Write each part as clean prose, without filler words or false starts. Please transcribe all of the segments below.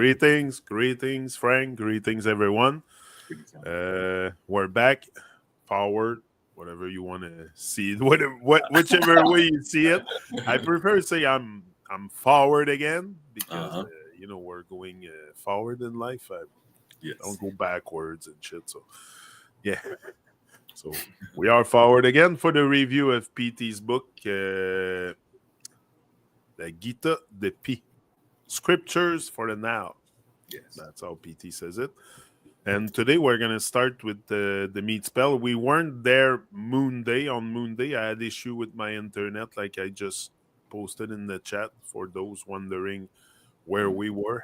Greetings, Frank. Greetings, everyone. We're back, forward, whatever you want to see, whichever way you see it. I prefer to say I'm forward again because we're going forward in life. I don't go backwards and shit. So yeah, so we are forward again for the review of PT's book, the giTa de P. Scriptures for the now. Yes. That's how PT says it. And today we're going to start with the meat spell. We weren't there Moon Day. On Moon Day, I had issue with my internet, like I just posted in the chat for those wondering where we were.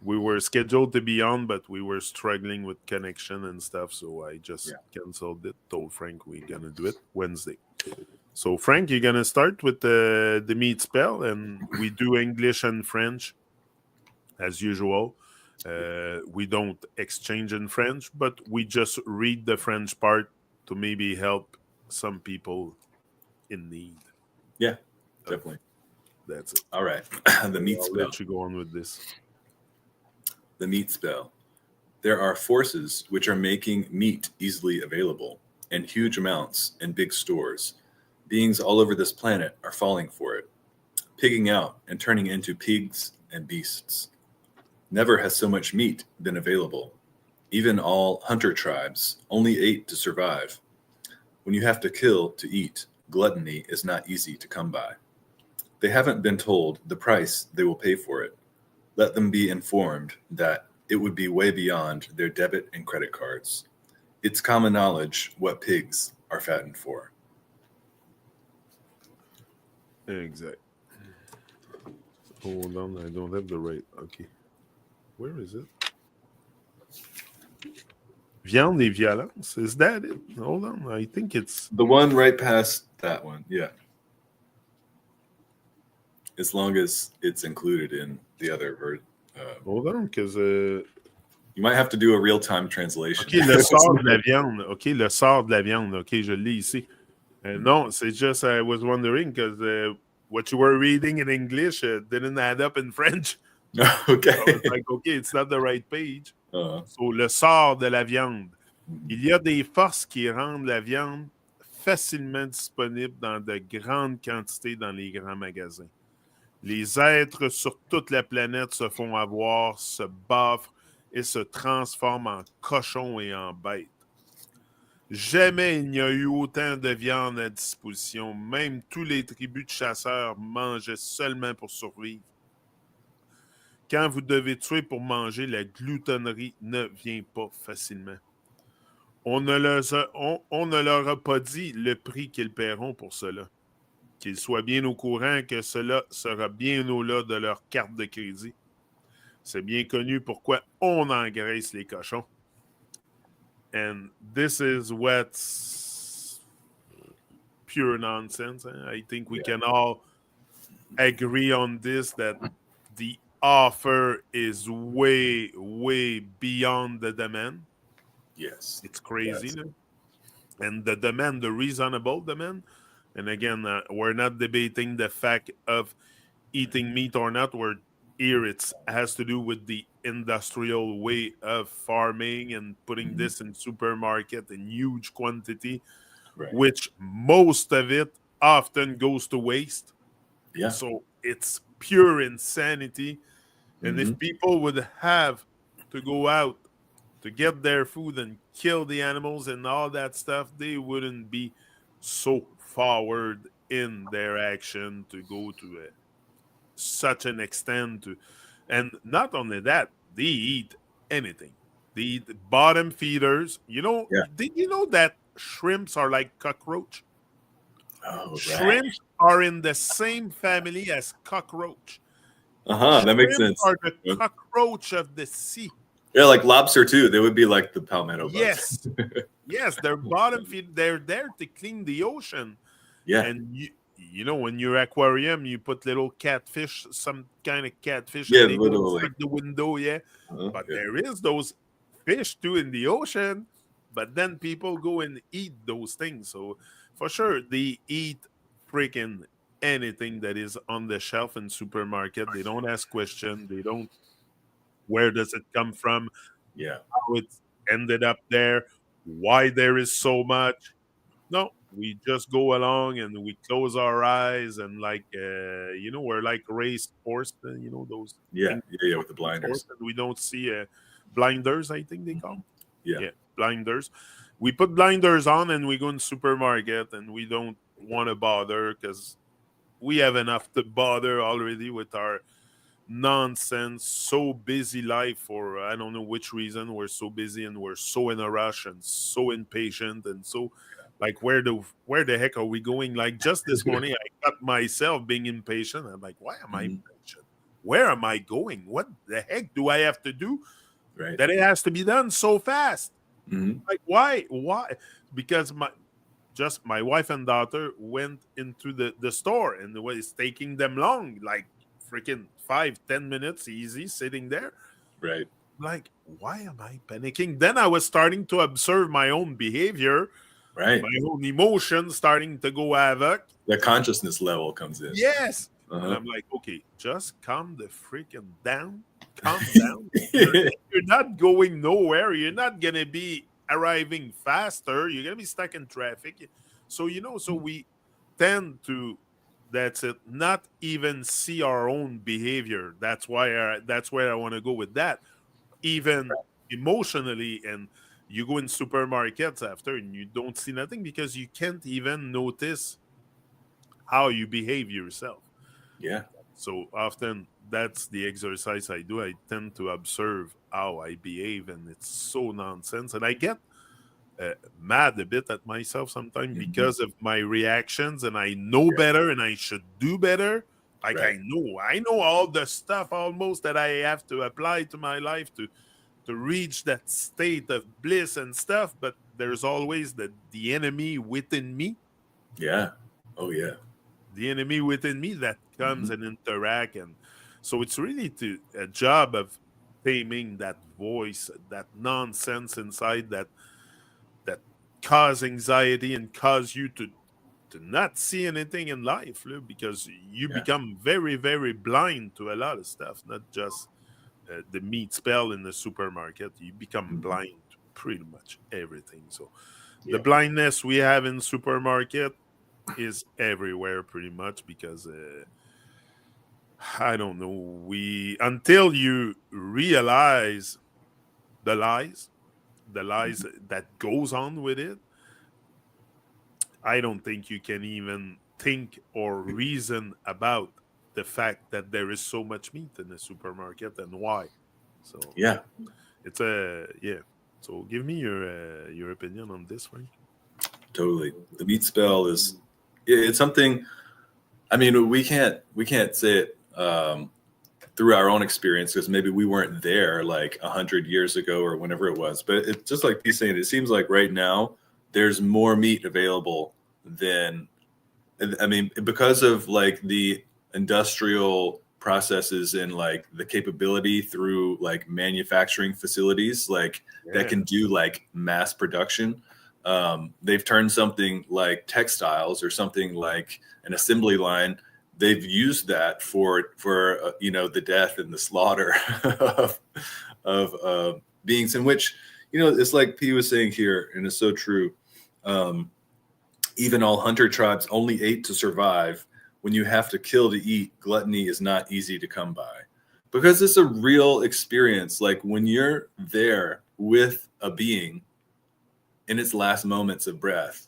We were scheduled to be on, but we were struggling with connection and stuff, so I just canceled it. Told Frank we're going to do it Wednesday. So, Frank, you're going to start with the meat spell, and we do English and French as usual. We don't exchange in French, but we just read the French part to maybe help some people in need. Yeah, definitely. That's it. All right. The meat spell. I'll let you go on with this. The meat spell. There are forces which are making meat easily available in huge amounts in big stores. Beings all over this planet are falling for it, pigging out and turning into pigs and beasts. Never has so much meat been available. Even all hunter tribes only ate to survive. When you have to kill to eat, gluttony is not easy to come by. They haven't been told the price they will pay for it. Let them be informed that it would be way beyond their debit and credit cards. It's common knowledge what pigs are fattened for. Exact. Hold on, I don't have the right. Okay. Where is it? Viande et violence. Is that it? Hold on. I think it's the one right past that one. Yeah. As long as it's included in the other version. Hold on, because you might have to do a real-time translation. OK, le sort de la viande. OK, le sort de la viande. OK, je l'ai ici. No, c'est just I was wondering because what you were reading in English didn't add up in French. Okay. I was like, OK, it's not the right page. So, le sort de la viande. Il y a des forces qui rendent la viande facilement disponible dans de grandes quantités dans les grands magasins. Les êtres sur toute la planète se font avoir, se baffrent et se transforment en cochons et en bêtes. Jamais il n'y a eu autant de viande à disposition. Même tous les tribus de chasseurs mangeaient seulement pour survivre. Quand vous devez tuer pour manger, la gloutonnerie ne vient pas facilement. On ne leur a pas dit le prix qu'ils paieront pour cela. Qu'ils soient bien au courant que cela sera bien au-delà de leur carte de crédit. C'est bien connu pourquoi on engraisse les cochons. And this is what's pure nonsense. I think we can all agree on this, that the offer is way, way beyond the demand. Yes. It's crazy. Yes. And the demand, the reasonable demand, and again, we're not debating the fact of eating meat or not. Here it has to do with the industrial way of farming and putting this in supermarket in huge quantity, which most of it often goes to waste. Yeah. So it's pure insanity. And if people would have to go out to get their food and kill the animals and all that stuff, they wouldn't be so forward in their action to go to such an extent to, and not only that, they eat anything. They eat bottom feeders. Did you know that shrimps are like cockroach? Shrimps are in the same family as cockroach. That makes sense. Are the cockroach of the sea. Yeah, like lobster too. They would be like the palmetto bugs. Yes. Yes, they're bottom feed. They're there to clean the ocean. Yeah. And you know, in your aquarium, you put little catfish, some kind of catfish, and they go inside the window, but there is those fish too in the ocean, but then people go and eat those things. So for sure, they eat freaking anything that is on the shelf in supermarket. They don't ask questions. They don't Where does it come from? Yeah. How it's ended up there? Why there is so much? No, we just go along and we close our eyes and we're like race horse, those Yeah. things Yeah. Yeah. on With the race horse, blinders. and we don't see blinders, I think they call. Yeah. Yeah, blinders. We put blinders on and we go in supermarket and we don't want to bother because we have enough to bother already with our nonsense, so busy life for I don't know which reason we're so busy and we're so in a rush and so impatient and so like where the heck are we going? Like just this morning I got myself being impatient. I'm like, why am I Mhm. impatient? Where am I going? What the heck do I have to do Right. that it has to be done so fast? Hmm. Like why? Because my wife and daughter went into the store and it was taking them long, like freaking 5-10 minutes easy sitting there. Right. Like, why am I panicking? Then I was starting to observe my own behavior, Right. my own emotions starting to go havoc. The consciousness level comes in. Yes. And Uh-huh. I'm like, okay, just calm the freaking down. Calm down. You're not going nowhere. You're not gonna be arriving faster. You're gonna be stuck in traffic. So we tend to that's it, not even see our own behavior. That's where I want to go with that. Even emotionally, and you go in supermarkets after and you don't see nothing because you can't even notice how you behave yourself. Yeah. So often that's the exercise I do. I tend to observe how I behave, and it's so nonsense. And I get mad a bit at myself sometimes Mhm. because of my reactions, and I know Yeah. better and I should do better. Like Right. I know all the stuff almost that I have to apply to my life to reach that state of bliss and stuff, but there's always the enemy within me, Yeah. Oh yeah. that comes Hmm. and interact. And so it's really a job of taming that voice, that nonsense inside that cause anxiety and cause you to not see anything in life, because you Yeah. become very, very blind to a lot of stuff, not just the meat spell in the supermarket. You become Hmm. blind to pretty much everything. So the Yeah. blindness we have in supermarket is everywhere pretty much because I don't know. We Until you realize the lies, the lies Mhm. that goes on with it, I don't think you can even think or reason about the fact that there is so much meat in the supermarket and why. So Yeah. it's a yeah. So give me your opinion on this, Frank. Totally. The meat spell is it's something. I mean, we can't say it through our own experience because maybe we weren't there like 100 years ago or whenever it was. But it's just like he's saying. It seems like right now there's more meat available than I mean, because of like the industrial processes and like the capability through like manufacturing facilities like that Yeah, can do like mass production. They've turned something like textiles or something like an assembly line. They've used that for the death and the slaughter of beings in which it's like P was saying here, and it's so true. Um, Even all hunter tribes only ate to survive. When you have to kill to eat, gluttony is not easy to come by. Because it's a real experience. Like when you're there with a being in its last moments of breath,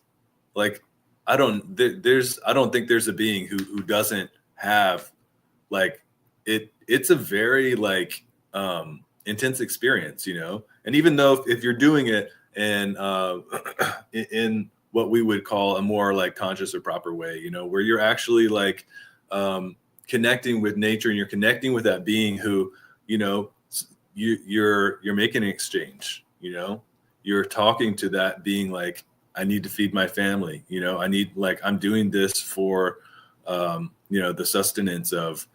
like I don't think there's a being who doesn't have like it's a very like intense experience. And even though if you're doing it and in what we would call a more like conscious or proper way, where you're actually like connecting with nature and you're connecting with that being who you know you're making an exchange. You're talking to that being like, I need to feed my family. I need, like, I'm doing this for the sustenance of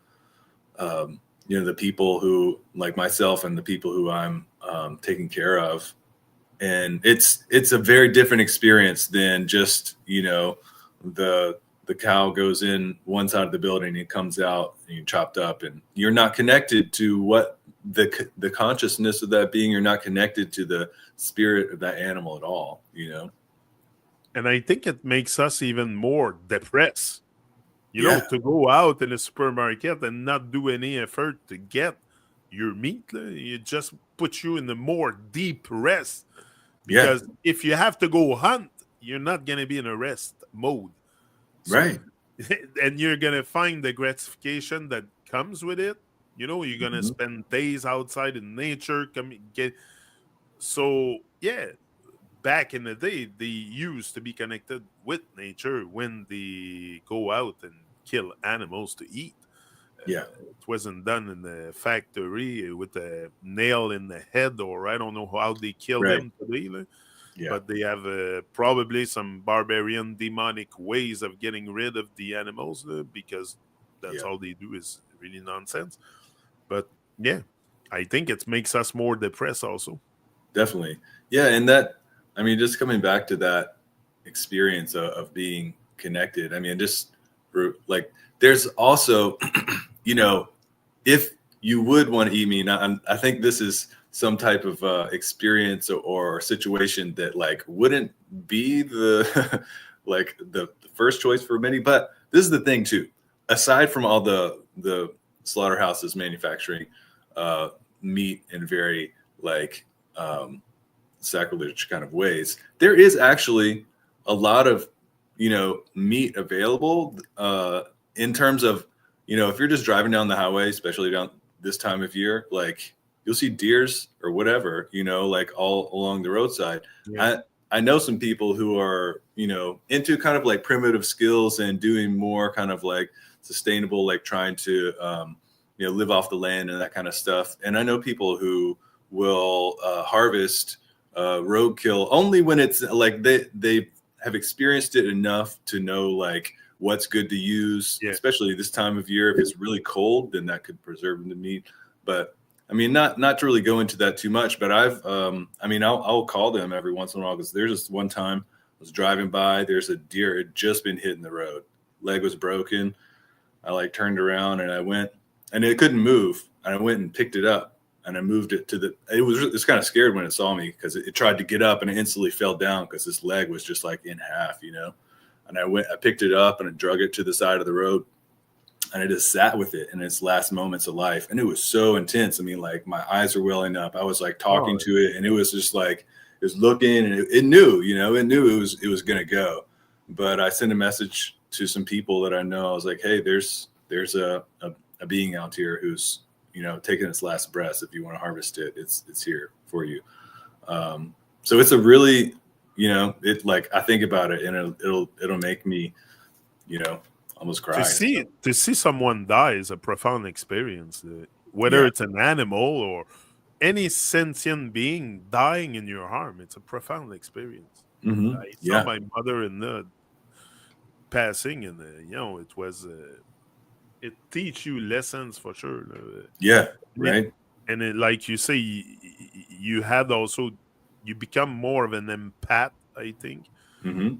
the people who like myself and the people who I'm taking care of. And it's a very different experience than just the cow goes in one side of the building and it comes out and you're chopped up and you're not connected to what the consciousness of that being. You're not connected to the spirit of that animal at all, you know? And I think it makes us even more depressed. You know, Yeah. to go out in a supermarket and not do any effort to get your meat, it just puts you in a more deep rest. Yeah. Because if you have to go hunt, you're not going to be in a rest mode. So, Right. and you're going to find the gratification that comes with it. You know, you're going to spend days outside in nature. So, yeah, back in the day, they used to be connected with nature when they go out and kill animals to eat. Yeah. It wasn't done in the factory with a nail in the head, or I don't know how they kill Right. them today. Yeah. But they have probably some barbarian demonic ways of getting rid of the animals because that's all they do is really nonsense. But yeah, I think it makes us more depressed also. Definitely. Yeah. And that, I mean, just coming back to that experience of being connected, I mean, just like there's also, you know, if you would want to eat me, now I think this is some type of experience or situation that like wouldn't be the like the first choice for many. But this is the thing too. Aside from all the slaughterhouses manufacturing meat in very like sacrilege kind of ways, there is actually a lot of meat available in terms of if you're just driving down the highway, especially down this time of year, like you'll see deers or whatever, like all along the roadside. Yeah. I know some people who are, into kind of like primitive skills and doing more kind of like sustainable, like trying to, live off the land and that kind of stuff. And I know people who will harvest roadkill only when it's like they have experienced it enough to know like what's good to use, especially this time of year. If it's really cold, then that could preserve the meat. But I mean, not to really go into that too much, but I'll call them every once in a while, because there's just one time I was driving by, there's a deer had just been hit in the road. Leg was broken. I like turned around and I went, and it couldn't move. And I went and picked it up and I moved it to it's kind of scared when it saw me, because it tried to get up and it instantly fell down because this leg was just like in half, And I picked it up and I drug it to the side of the road, and I just sat with it in its last moments of life. And it was so intense. I mean, like my eyes were welling up. I was like talking to it, and it was just like, it was looking, and it knew, it knew it was going to go. But I sent a message to some people that I know. I was like, hey, there's a being out here who's, taking its last breath. If you want to harvest it, it's here for you. So it's a really, it like, I think about it and it'll make me, almost cry. To see someone die is a profound experience, whether it's an animal or any sentient being dying in your arm. It's a profound experience. Mm-hmm. I saw my mother-in-law passing, and it was it teach you lessons for sure. Right. And like you say, you had also, you become more of an empath, I think. Mm-hmm.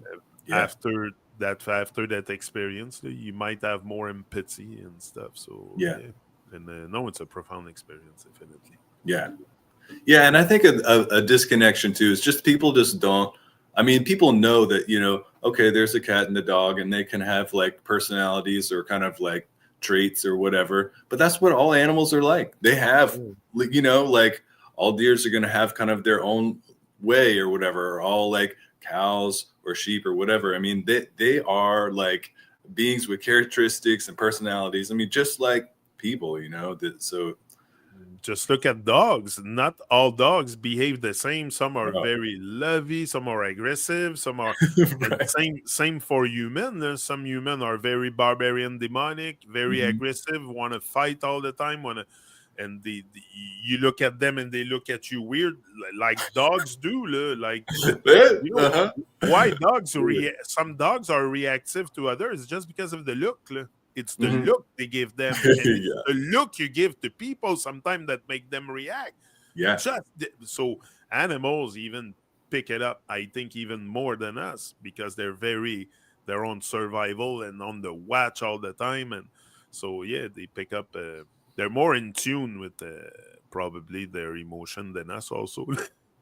After that experience, you might have more empathy and stuff. So and no, it's a profound experience, definitely. And I think a disconnection too is just people just don't. I mean, people know that okay, there's a cat and a dog, and they can have like personalities or kind of like traits or whatever, but that's what all animals are like. They have like all deers are going to have kind of their own way or whatever, or all like cows or sheep or whatever. I mean, they are like beings with characteristics and personalities. I mean, just like people, so just look at dogs. Not all dogs behave the same. Some are very lovey, some are aggressive, some are same for human. Some human are very barbarian, demonic, very aggressive, want to fight all the time, and you look at them and they look at you weird, like dogs do. Like why dogs some dogs are reactive to others just because of the look. It's the look they give them, and it's the look you give to people sometimes that make them react. So animals even pick it up, I think, even more than us, because they're on survival and on the watch all the time, and so they pick up. They're more in tune with probably their emotion than us also.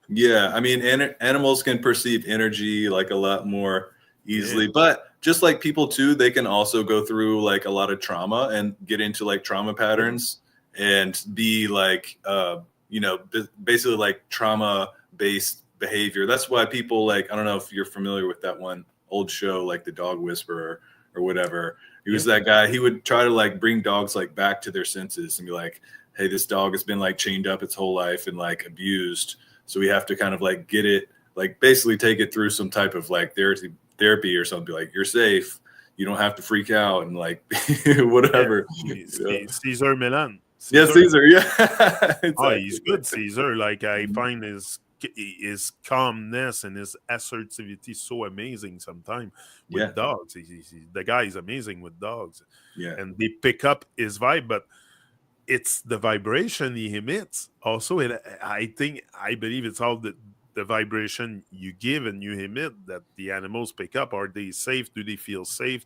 Yeah, I mean, animals can perceive energy like a lot more easily, but just like people too, they can also go through like a lot of trauma and get into like trauma patterns and be like, basically like trauma-based behavior. That's why people like, I don't know if you're familiar with that one old show, like The Dog Whisperer or whatever. He was that guy. He would try to like bring dogs like back to their senses and be like, hey, this dog has been like chained up its whole life and like abused. So we have to kind of like get it, like basically take it through some type of like therapy or something. Like, you're safe. You don't have to freak out and like whatever. Caesar Milan. Yeah, Caesar. Yeah. Exactly. Oh, he's good, Caesar. Like I find his calmness and his assertivity so amazing sometimes with dogs. The guy is amazing with dogs. Yeah. And they pick up his vibe, but it's the vibration he emits. Also, I believe it's all the vibration you give and you emit that the animals pick up. Are they safe? Do they feel safe?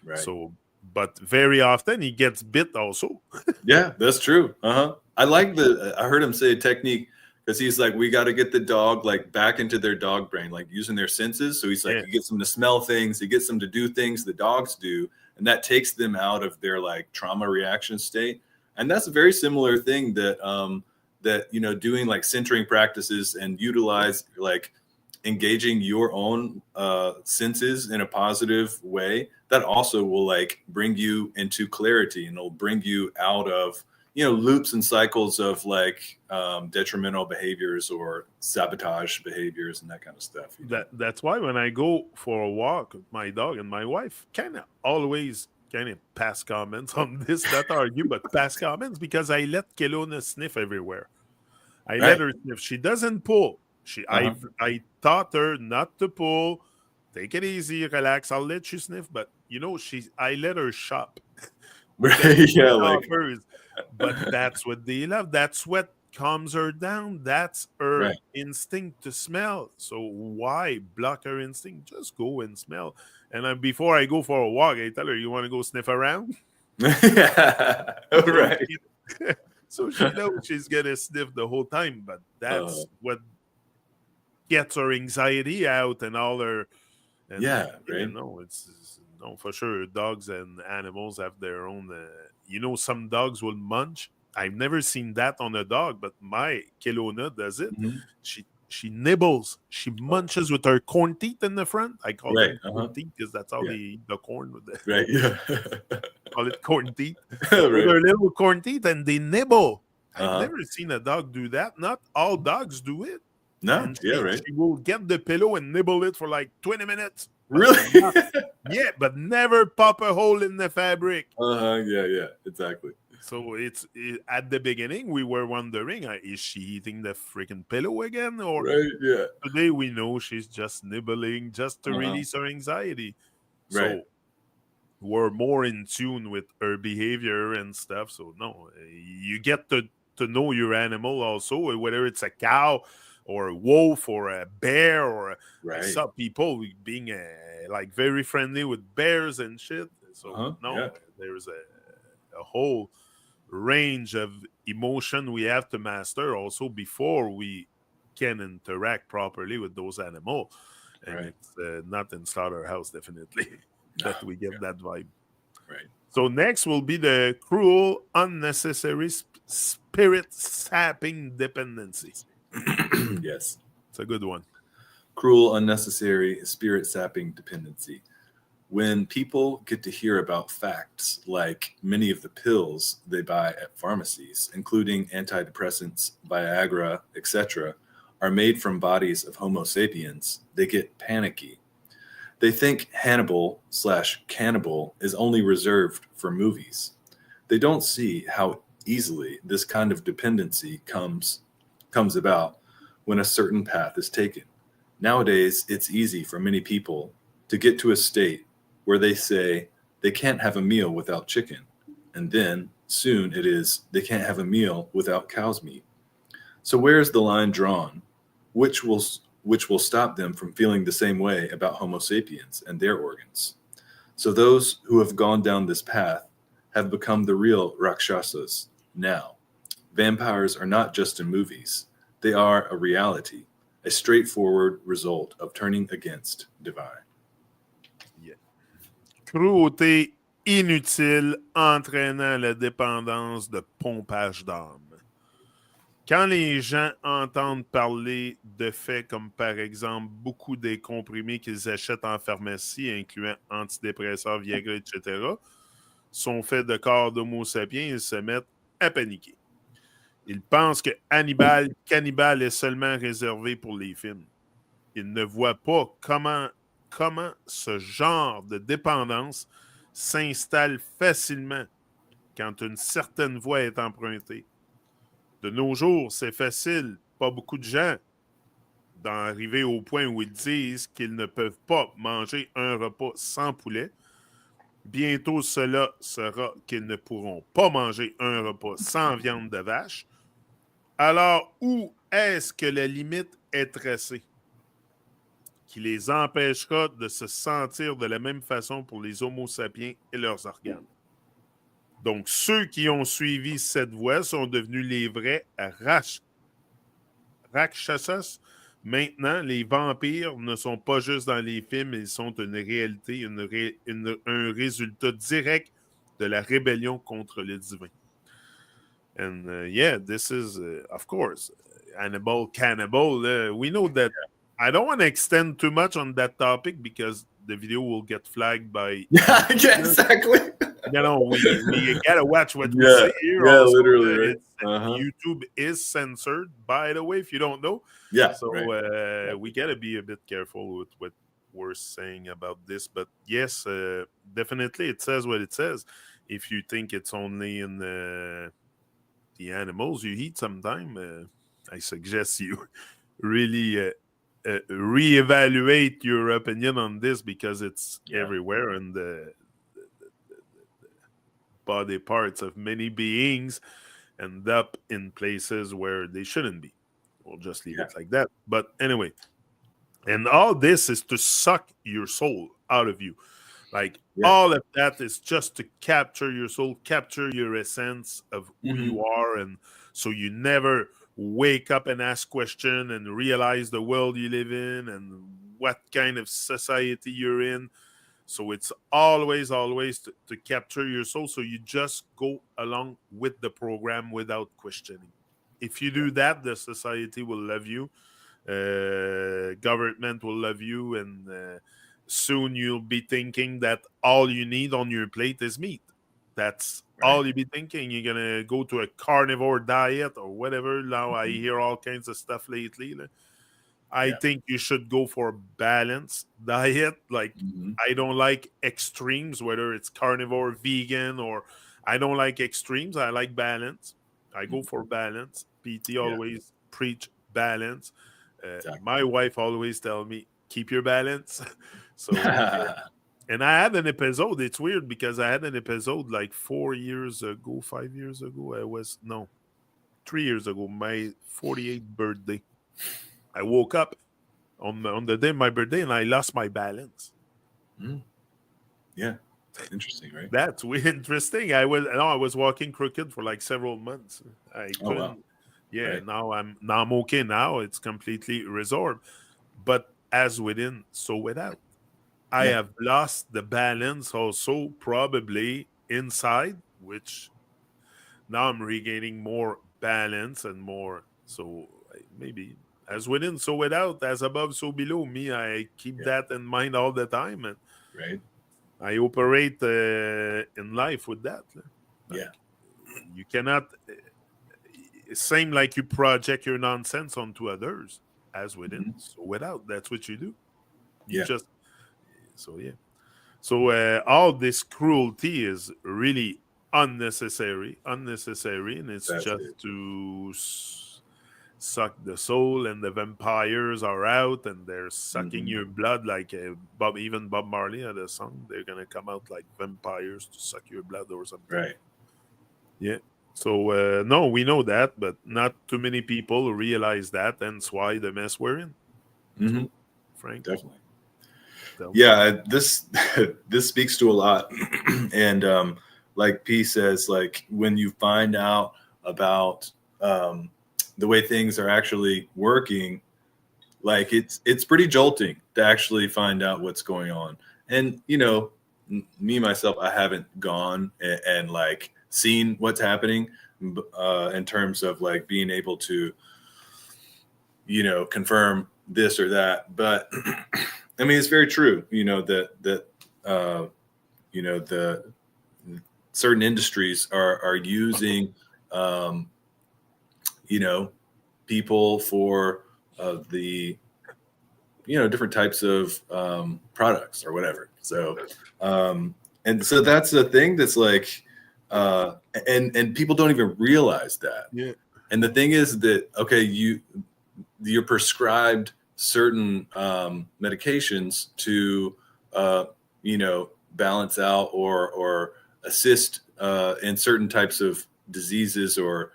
Right. So, but very often he gets bit also. Yeah, that's true. I like I heard him say a technique because he's like, we got to get the dog like back into their dog brain, like using their senses. So he's like, he gets them to smell things, he gets them to do things the dogs do, and that takes them out of their like trauma reaction state. And that's a very similar thing that doing like centering practices and utilize like engaging your own senses in a positive way. That also will like bring you into clarity and it'll bring you out of loops and cycles of like detrimental behaviors or sabotage behaviors and that kind of stuff. That's why when I go for a walk with my dog and my wife kind of always pass comments on this, not argue, but pass comments, because I let Kelowna sniff everywhere. I let her sniff. She doesn't pull. I taught her not to pull. Take it easy, relax. I'll let you sniff, but I let her shop. But that's what they love. That's what calms her down. That's her instinct to smell. So why block her instinct? Just go and smell. And before I go for a walk, I tell her, you want to go sniff around? Right. So she knows she's going to sniff the whole time, but that's what gets her anxiety out and all her... And, for sure, dogs and animals have their own... some dogs will munch. I've never seen that on a dog, but my Kelowna does it. Mm-hmm. She nibbles. She munches with her corn teeth in the front. I call them corn teeth because that's how they eat the corn with it. Right, yeah. Call it corn teeth. With her little corn teeth, and they nibble. I've never seen a dog do that. Not all dogs do it. No, She will get the pillow and nibble it for like 20 minutes. Really? Yeah, but never pop a hole in the fabric. Yeah, exactly. So at the beginning, we were wondering, is she eating the freaking pillow again? Or today we know she's just nibbling just to release her anxiety. So we're more in tune with her behavior and stuff. So no, you get to know your animal also, whether it's a cow or a wolf or a bear, or I saw people being like very friendly with bears and shit. So there's a whole range of emotion we have to master also before we can interact properly with those animals. And it's not in slaughterhouse, definitely, that we get that vibe. Right. So next will be the cruel, unnecessary, spirit-sapping dependency. Yes. It's a good one. Cruel, unnecessary, spirit-sapping dependency. When people get to hear about facts like many of the pills they buy at pharmacies, including antidepressants, Viagra, etc., are made from bodies of Homo sapiens, they get panicky. They think Hannibal/cannibal is only reserved for movies. They don't see how easily this kind of dependency comes about when a certain path is taken. Nowadays, it's easy for many people to get to a state where they say they can't have a meal without chicken, and then soon it is they can't have a meal without cow's meat. So where is the line drawn? Which will stop them from feeling the same way about Homo sapiens and their organs? So those who have gone down this path have become the real Rakshasas now. Vampires are not just in movies. They are a reality, a straightforward result of turning against divine. Yeah. Cruauté inutile entraînant la dépendance de pompage d'âme. Quand les gens entendent parler de faits comme, par exemple, beaucoup des comprimés qu'ils achètent en pharmacie, incluant antidépresseurs, Viagra, etc., sont faits de corps d'Homo sapiens, ils se mettent à paniquer. Ils pensent que Hannibal Cannibal est seulement réservé pour les films. Ils ne voient pas comment ce genre de dépendance s'installe facilement quand une certaine voie est empruntée. De nos jours, c'est facile, pas beaucoup de gens, d'en arriver au point où ils disent qu'ils ne peuvent pas manger un repas sans poulet. Bientôt, cela sera qu'ils ne pourront pas manger un repas sans viande de vache. Alors, où est-ce que la limite est tracée? Qui les empêchera de se sentir de la même façon pour les Homo sapiens et leurs organes. Donc, ceux qui ont suivi cette voie sont devenus les vrais Rakshasas. Maintenant, les vampires ne sont pas juste dans les films, ils sont une réalité, un résultat direct de la rébellion contre le divin. And yeah, this is, of course, Hannibal Cannibal. We know that. I don't want to extend too much on that topic because the video will get flagged by. Yeah, exactly. You know, we gotta watch what we say here. Yeah, also, literally, right? YouTube is censored, by the way, if you don't know. Yeah. So right. we gotta be a bit careful with what we're saying about this. But yes, definitely, it says what it says. If you think it's only in the animals you eat sometime, I suggest you really reevaluate your opinion on this because it's everywhere and the body parts of many beings end up in places where they shouldn't be. We'll just leave it like that. But anyway, and all this is to suck your soul out of you. Like all of that is just to capture your soul, capture your essence of who you are. And so you never wake up and ask questions and realize the world you live in and what kind of society you're in. So it's always to capture your soul. So you just go along with the program without questioning. If you do that, the society will love you. Government will love you. And soon you'll be thinking that all you need on your plate is meat. That's all you'll be thinking. You're going to go to a carnivore diet or whatever. Now I hear all kinds of stuff lately. I think you should go for a balanced diet. Like, I don't like extremes, whether it's carnivore, vegan, or I don't like extremes. I like balance. I go for balance. PT always preach balance. My wife always tell me, keep your balance. So, and I had an episode. It's weird because I had an episode like 5 years ago. 3 years ago, my 48th birthday. I woke up on the day of my birthday and I lost my balance. Yeah, interesting, right? That's interesting. I was walking crooked for like several months. I couldn't. Wow. Yeah, now I'm okay. Now it's completely resorbed. But as within, so without. I have lost the balance also probably inside, which now I'm regaining more balance and more. So maybe. As within, so without, as above, so below. Me, I keep that in mind all the time, and I operate in life with that. Like, you cannot same like you project your nonsense onto others. As within, so without. That's what you do. You just So all this cruelty is really unnecessary, and it's to suck the soul, and the vampires are out and they're sucking your blood like even Bob Marley had a song. They're gonna come out like vampires to suck your blood or something. Right. Yeah. So no, we know that, but not too many people realize that, and that's why the mess we're in. So, Frank, definitely. Yeah, this speaks to a lot, and like P says, like when you find out about the way things are actually working, like it's pretty jolting to actually find out what's going on. And me myself, I haven't gone and like seen what's happening in terms of like being able to confirm this or that. But I mean, it's very true, that the certain industries are using people for the different types of products or whatever. So and so that's the thing that's like and people don't even realize that. Yeah. And the thing is that, okay, you're prescribed certain medications to balance out or assist in certain types of diseases or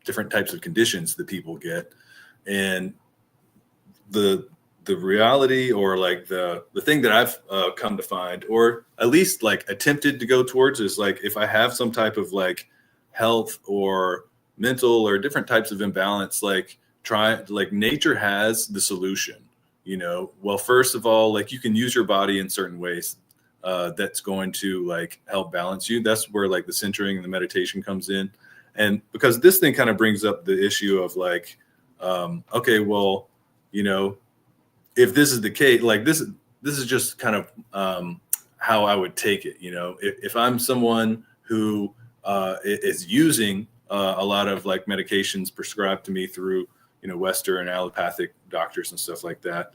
different types of conditions that people get. And the reality, or like the thing that I've come to find, or at least like attempted to go towards, is like, if I have some type of like health or mental or different types of imbalance, like nature has the solution. Well, first of all, like you can use your body in certain ways that's going to like help balance you. That's where like the centering and the meditation comes in. And because this thing kind of brings up the issue of like, okay, well, if this is the case, like this is just kind of how I would take it. If I'm someone who is using a lot of like medications prescribed to me through Western allopathic doctors and stuff like that,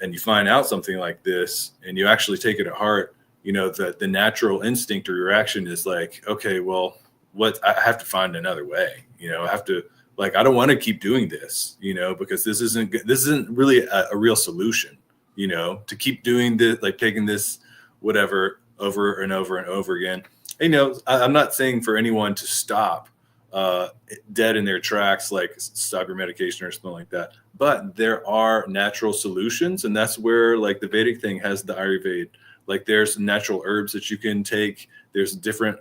and you find out something like this and you actually take it at heart, that the natural instinct or reaction is like, okay, well, I have to find another way. I have to, like, I don't want to keep doing this, because this isn't really a real solution, to keep doing this, like taking this whatever over and over and over again. I'm not saying for anyone to stop dead in their tracks, like stop your medication or something like that. But there are natural solutions, and that's where like the Vedic thing has the Ayurveda. Like there's natural herbs that you can take. There's different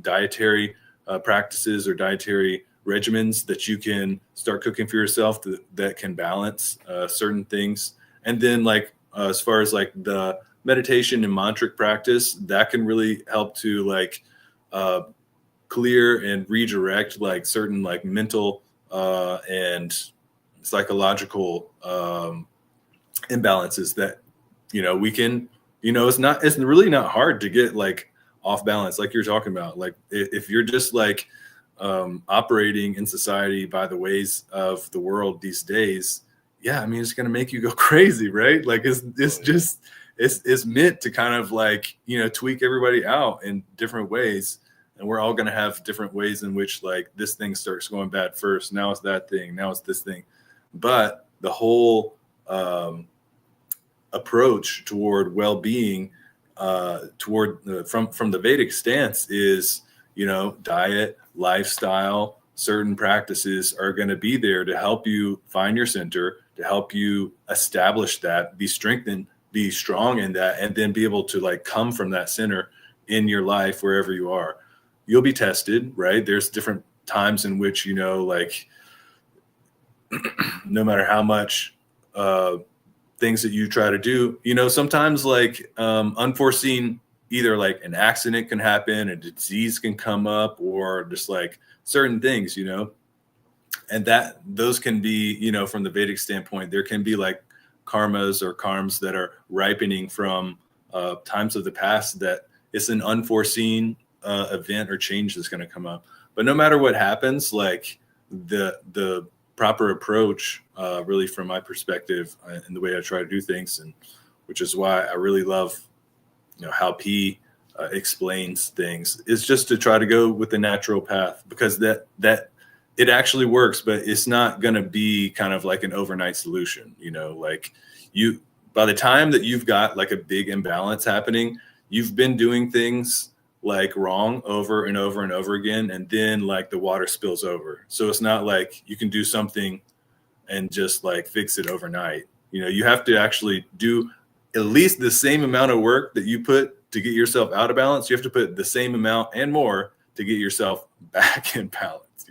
dietary practices or dietary regimens that you can start cooking for yourself that can balance certain things. And then like as far as like the meditation and mantric practice, that can really help to like clear and redirect like certain like mental and psychological imbalances that we can it's really not hard to get like off balance, like you're talking about. Like if you're just like operating in society by the ways of the world these days, yeah, I mean, it's going to make you go crazy, right? Like it's meant to kind of like tweak everybody out in different ways, and we're all going to have different ways in which like this thing starts going bad first, now it's that thing, now it's this thing. But the whole approach toward well-being from the Vedic stance is diet, lifestyle, certain practices are going to be there to help you find your center, to help you establish that, be strengthened, be strong in that, and then be able to like come from that center in your life wherever you are. You'll be tested, right? There's different times in which like no matter how much things that you try to do, sometimes like unforeseen, either like an accident can happen, a disease can come up, or just like certain things, and that those can be, from the Vedic standpoint, there can be like karmas or karms that are ripening from times of the past, that it's an unforeseen event or change that's going to come up. But no matter what happens, like the proper approach, really from my perspective and the way I try to do things, and which is why I really love how P explains things, is just to try to go with the natural path, because that it actually works, but it's not going to be kind of like an overnight solution. Like by the time that you've got like a big imbalance happening, you've been doing things like wrong over and over and over again, and then like the water spills over. So it's not like you can do something and just like fix it overnight. You have to actually do at least the same amount of work that you put to get yourself out of balance. You have to put the same amount and more to get yourself back in balance,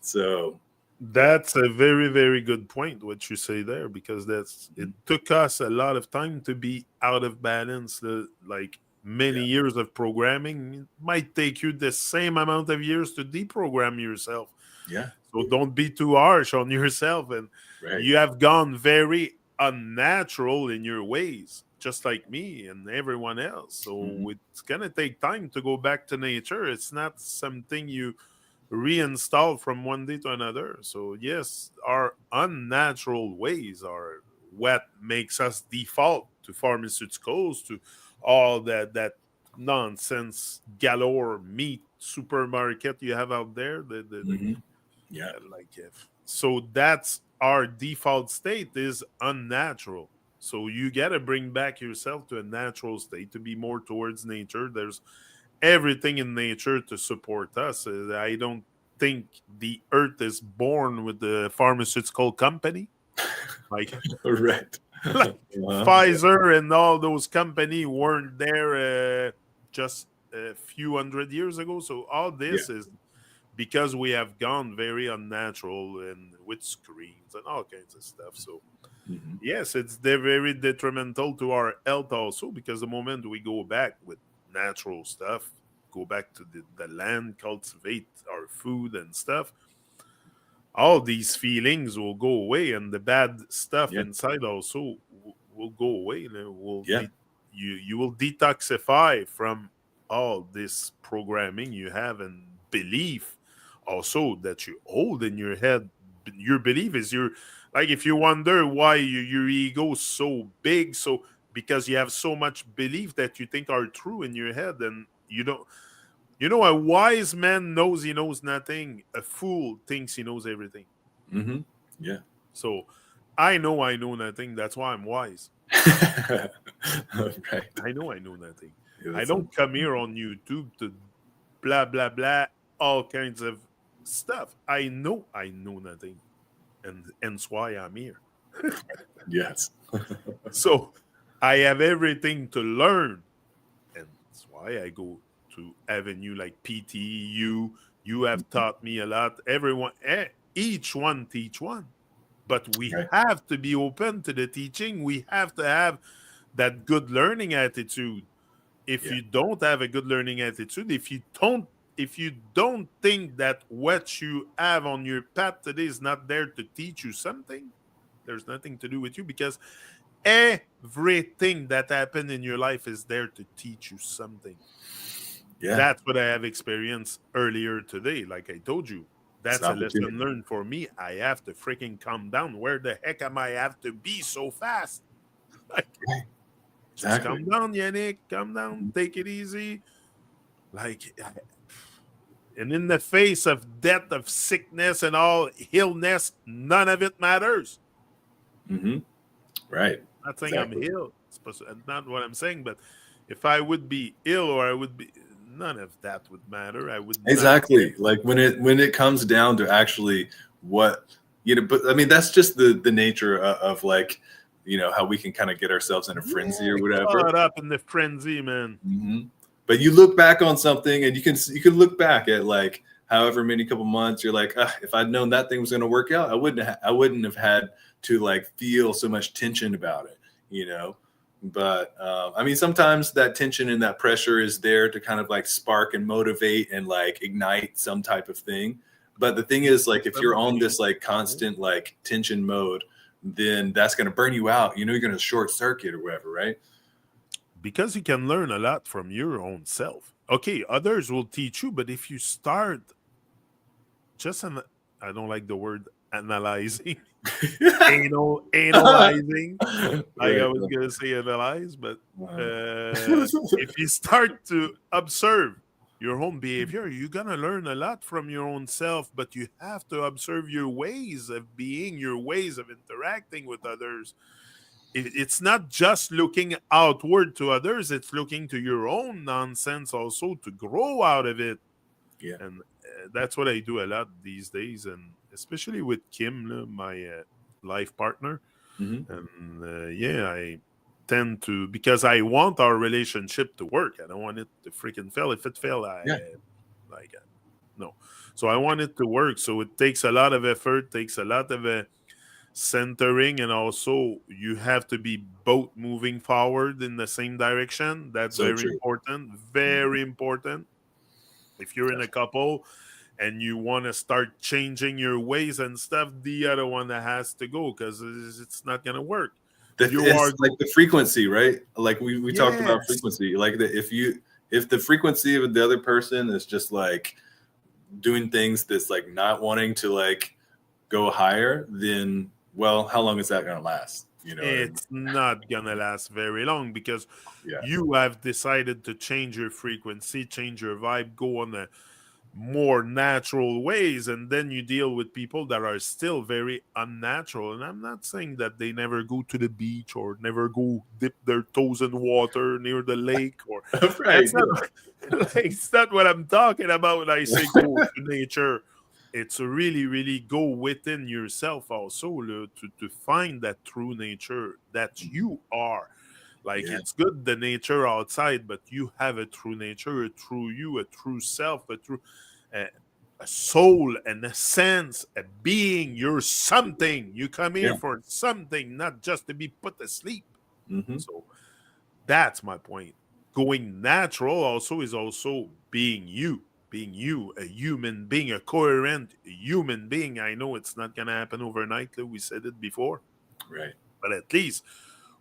So That's a very, very good point, what you say there, because it took us a lot of time to be out of balance. Like many years of programming, it might take you the same amount of years to deprogram yourself. yeah, So don't be too harsh on yourself. And right. you have gone very unnatural in your ways, just like me and everyone else. So it's going to take time to go back to nature. It's not something you reinstall from one day to another. So yes, our unnatural ways are what makes us default to pharmaceuticals, to all that nonsense galore meat supermarket you have out there. Yeah, Like if so, that's our default state is unnatural. So you got to bring back yourself to a natural state to be more towards nature. There's everything in nature to support us. I don't think the earth is born with the pharmaceutical company. Like, right. like Pfizer and all those company weren't there just a few hundred years ago. So all Yeah. this is because we have gone very unnatural and with screens and all kinds of stuff. So yes, it's very detrimental to our health also, because the moment we go back with natural stuff, go back to the land, cultivate our food and stuff, all these feelings will go away, and the bad stuff Yeah. inside also will go away. And it will Yeah. you will detoxify from all this programming you have and belief also that you hold in your head. Your belief is your, like, if you wonder why your ego is so big, so because you have so much belief that you think are true in your head, and you don't. You know, a wise man knows he knows nothing. A fool thinks he knows everything. Yeah. So I know nothing. That's why I'm wise. Right. I know nothing. Yeah, I that's don't come here on YouTube to blah blah blah all kinds of stuff. I know nothing, and hence why I'm here. yes. So I have everything to learn, and that's why I go to avenue like PT. You have taught me a lot. Everyone, each one teach one, but we Right. have to be open to the teaching. We have to have that good learning attitude. If Yeah. you don't have a good learning attitude, if you don't think that what you have on your path today is not there to teach you something, there's nothing to do with you, because everything that happened in your life is there to teach you something. Yeah. That's what I have experienced earlier today. Like I told you, It's that's an a lesson opportunity. learned for me. I have to freaking calm down. Where the heck am I have to be so fast? Like, Right. just Exactly. calm down, Yannick. Calm down. Take it easy. Like, and in the face of death, of sickness, and all illness, none of it matters. hmm Right. Not saying I'm Exactly. ill. Not what I'm saying, but if I would be ill or I would be, none of that would matter. I would not care. Exactly. Like when it comes down to actually what but I mean that's just the nature of like how we can kind of get ourselves in a frenzy Yeah, or whatever. caught up in the frenzy, man. But you look back on something and you can look back at like however many couple months you're like, if I'd known that thing was going to work out, I wouldn't have had to like feel so much tension about it. But I mean, sometimes that tension and that pressure is there to kind of like spark and motivate and like ignite some type of thing. But the thing is, like, if you're on this like constant like tension mode, then that's going to burn you out. You're going to short circuit or whatever, right? Because you can learn a lot from your own self. Okay, others will teach you, but if you start just I don't like the word analyzing, analyzing. Like I Right. was gonna say analyze, but Wow. if you start to observe your own behavior, you're gonna learn a lot from your own self. But you have to observe your ways of being, your ways of interacting with others. It's not just looking outward to others; it's looking to your own nonsense also to grow out of it. Yeah. And that's what I do a lot these days, and especially with Kim, my life partner. hmm And yeah, I tend to, because I want our relationship to work. I don't want it to freaking fail. If it fail, I Yeah. like No. So I want it to work. So it takes a lot of effort, takes a lot of centering, and also you have to be both moving forward in the same direction. That's So very true. important. Mhm. Very important. If you're in a couple and you want to start changing your ways and stuff, the other one that has to go, because it's not going to work. You are It's like the frequency, right? Like we talked about yes. frequency. Like if the frequency of the other person is just like doing things that's like not wanting to like go higher, then well, how long is that going to last? You know what I mean? It's not gonna last very long, because Yeah. you have decided to change your frequency, change your vibe, go on a more natural ways, and then you deal with people that are still very unnatural. And I'm not saying that they never go to the beach or never go dip their toes in water near the lake, or Right. that's not like, it's not what I'm talking about when I say go to nature. It's really, really go within yourself also, to find that true nature that you are. Like, Yeah. it's good the nature outside, but you have a true nature, a true you, a true self, uh, a soul, an essence, a being. You're something. You come here Yeah. for something, not just to be put asleep. Hmm. So that's my point. Going natural also is also being you, a human being, a coherent human being. I know it's not going to happen overnight, like we said it before, Right. but at least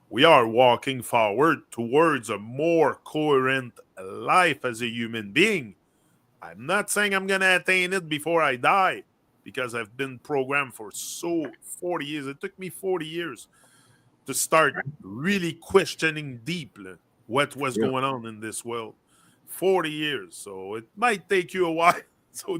we are walking forward towards a more coherent life as a human being. I'm not saying I'm going to attain it before I die, because I've been programmed for 40 years. It took me 40 years to start Right. really questioning deeply what was Yeah. going on in this world. 40 years. So it might take you a while. So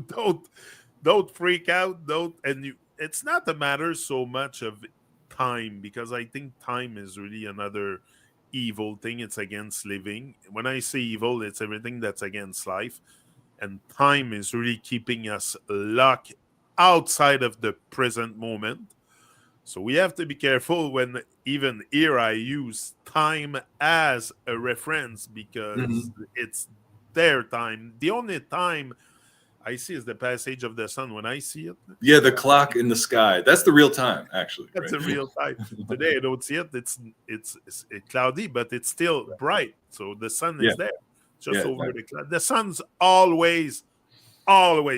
don't freak out. Don't and you it's not a matter so much of time, because I think time is really another evil thing. It's against living. When I say evil, it's everything that's against life. And time is really keeping us locked outside of the present moment. So we have to be careful when even here I use time as a reference, because Hmm. it's their time. The only time I see is the passage of the sun. When I see it, Yeah. The clock in the sky. That's the real time, actually. that's Right. a real time. Today I don't see it. It's cloudy, but it's still bright. So the sun Yeah. is there, just Yeah. over Exactly. the cloud. The sun's always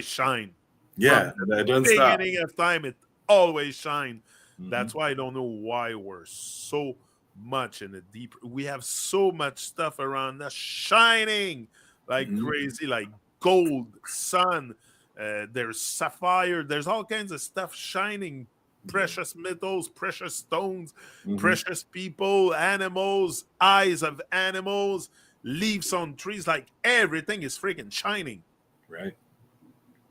shine. Yeah. From the That doesn't stop. beginning of time, it always shine. Hmm. That's why I don't know why we're so much in a deep. We have so much stuff around us shining like Hmm. crazy, like gold, sun. There's sapphire. There's all kinds of stuff shining. Yeah. Precious metals, precious stones, Hmm. precious people, animals, eyes of animals, leaves on trees. Like everything is freaking shining. Right.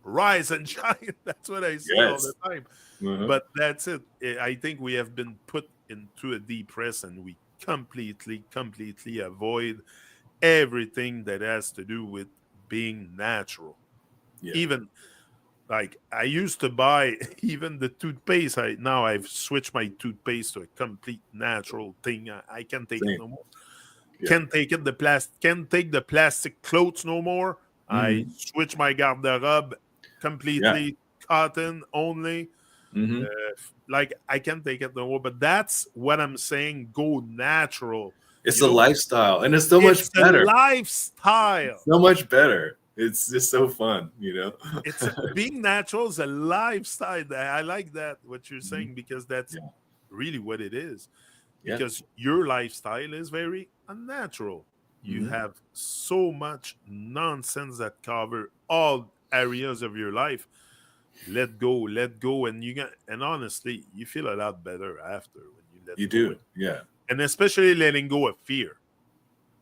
Rise and shine. That's what I say all the Yes. time. Uh-huh. But that's it. I think we have been put into a depression. We completely avoid everything that has to do with being natural. Yeah. Even like I used to buy even the toothpaste. Now I've switched my toothpaste to a complete natural thing. I can't take it Same. no more. Yeah. Can't take it. Can't take the plastic clothes no more. I Hmm. switch my garderobe Yeah. completely cotton only. Hmm. Like I can't take it no more. But that's what I'm saying. Go natural. It's You a know, lifestyle, and it's so much it's a better. lifestyle. So much better. It's just so fun, you know. Being natural is a lifestyle. I like that what you're Mhm. saying, because that's Yeah. really what it is. Yeah. Because your lifestyle is very unnatural. You Hmm. have so much nonsense that cover all areas of your life. Let go, and and honestly, you feel a lot better after when you let You go, do. Yeah. and especially letting go of fear,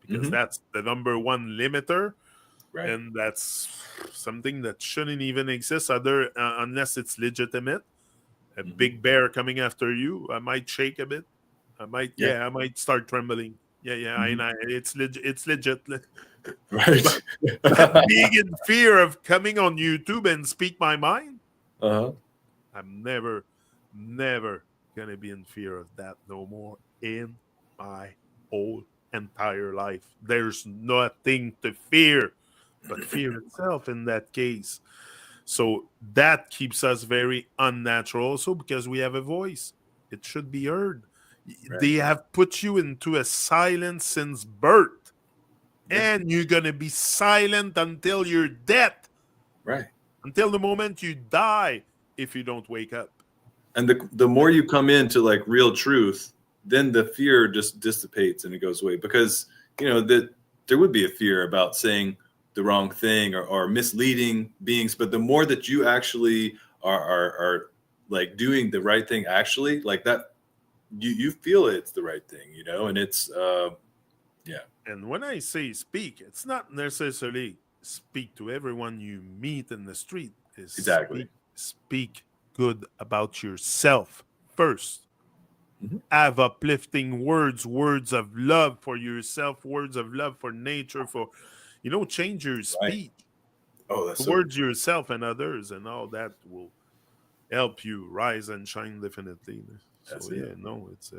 because Hmm. that's the number one limiter, Right. and that's something that shouldn't even exist other unless it's legitimate. A Hmm. big bear coming after you, I might shake a bit. Yeah. I might start trembling. Hmm. It's legit. Right. But, but being in fear of coming on YouTube and speak my mind, Uh-huh. I'm never gonna be in fear of that no more in my whole entire life. There's nothing to fear but fear itself in that case. So that keeps us very unnatural also because we have a voice. It should be heard. Right. They have put you into a silence since birth. Yeah. And you're going to be silent until you're dead. Right. Until the moment you die if you don't wake up. And the more you come into like real truth, then the fear just dissipates and it goes away, because that there would be a fear about saying the wrong thing or misleading beings. But the more that you actually are like doing the right thing, actually like that, you feel it's the right thing, and it's yeah. And when I say speak, it's not necessarily speak to everyone you meet in the street. It's Exactly. speak good about yourself first. Mhm. Have uplifting words, words of love for yourself, words of love for nature, for change your Right. speech Oh, that's so towards yourself and others, and all that will help you rise and shine definitely. that's So it. yeah, no, it's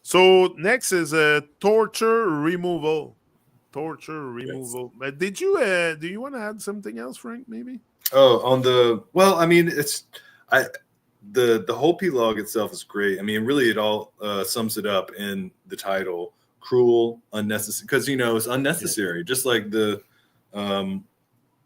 so next is torture removal. Torture Yes. removal. But do you want to add something else, Frank? Maybe. Oh, well, I mean, I the whole P-log itself is great. I mean, really, it all sums it up in the title: cruel, unnecessary. Because it's unnecessary, just like um,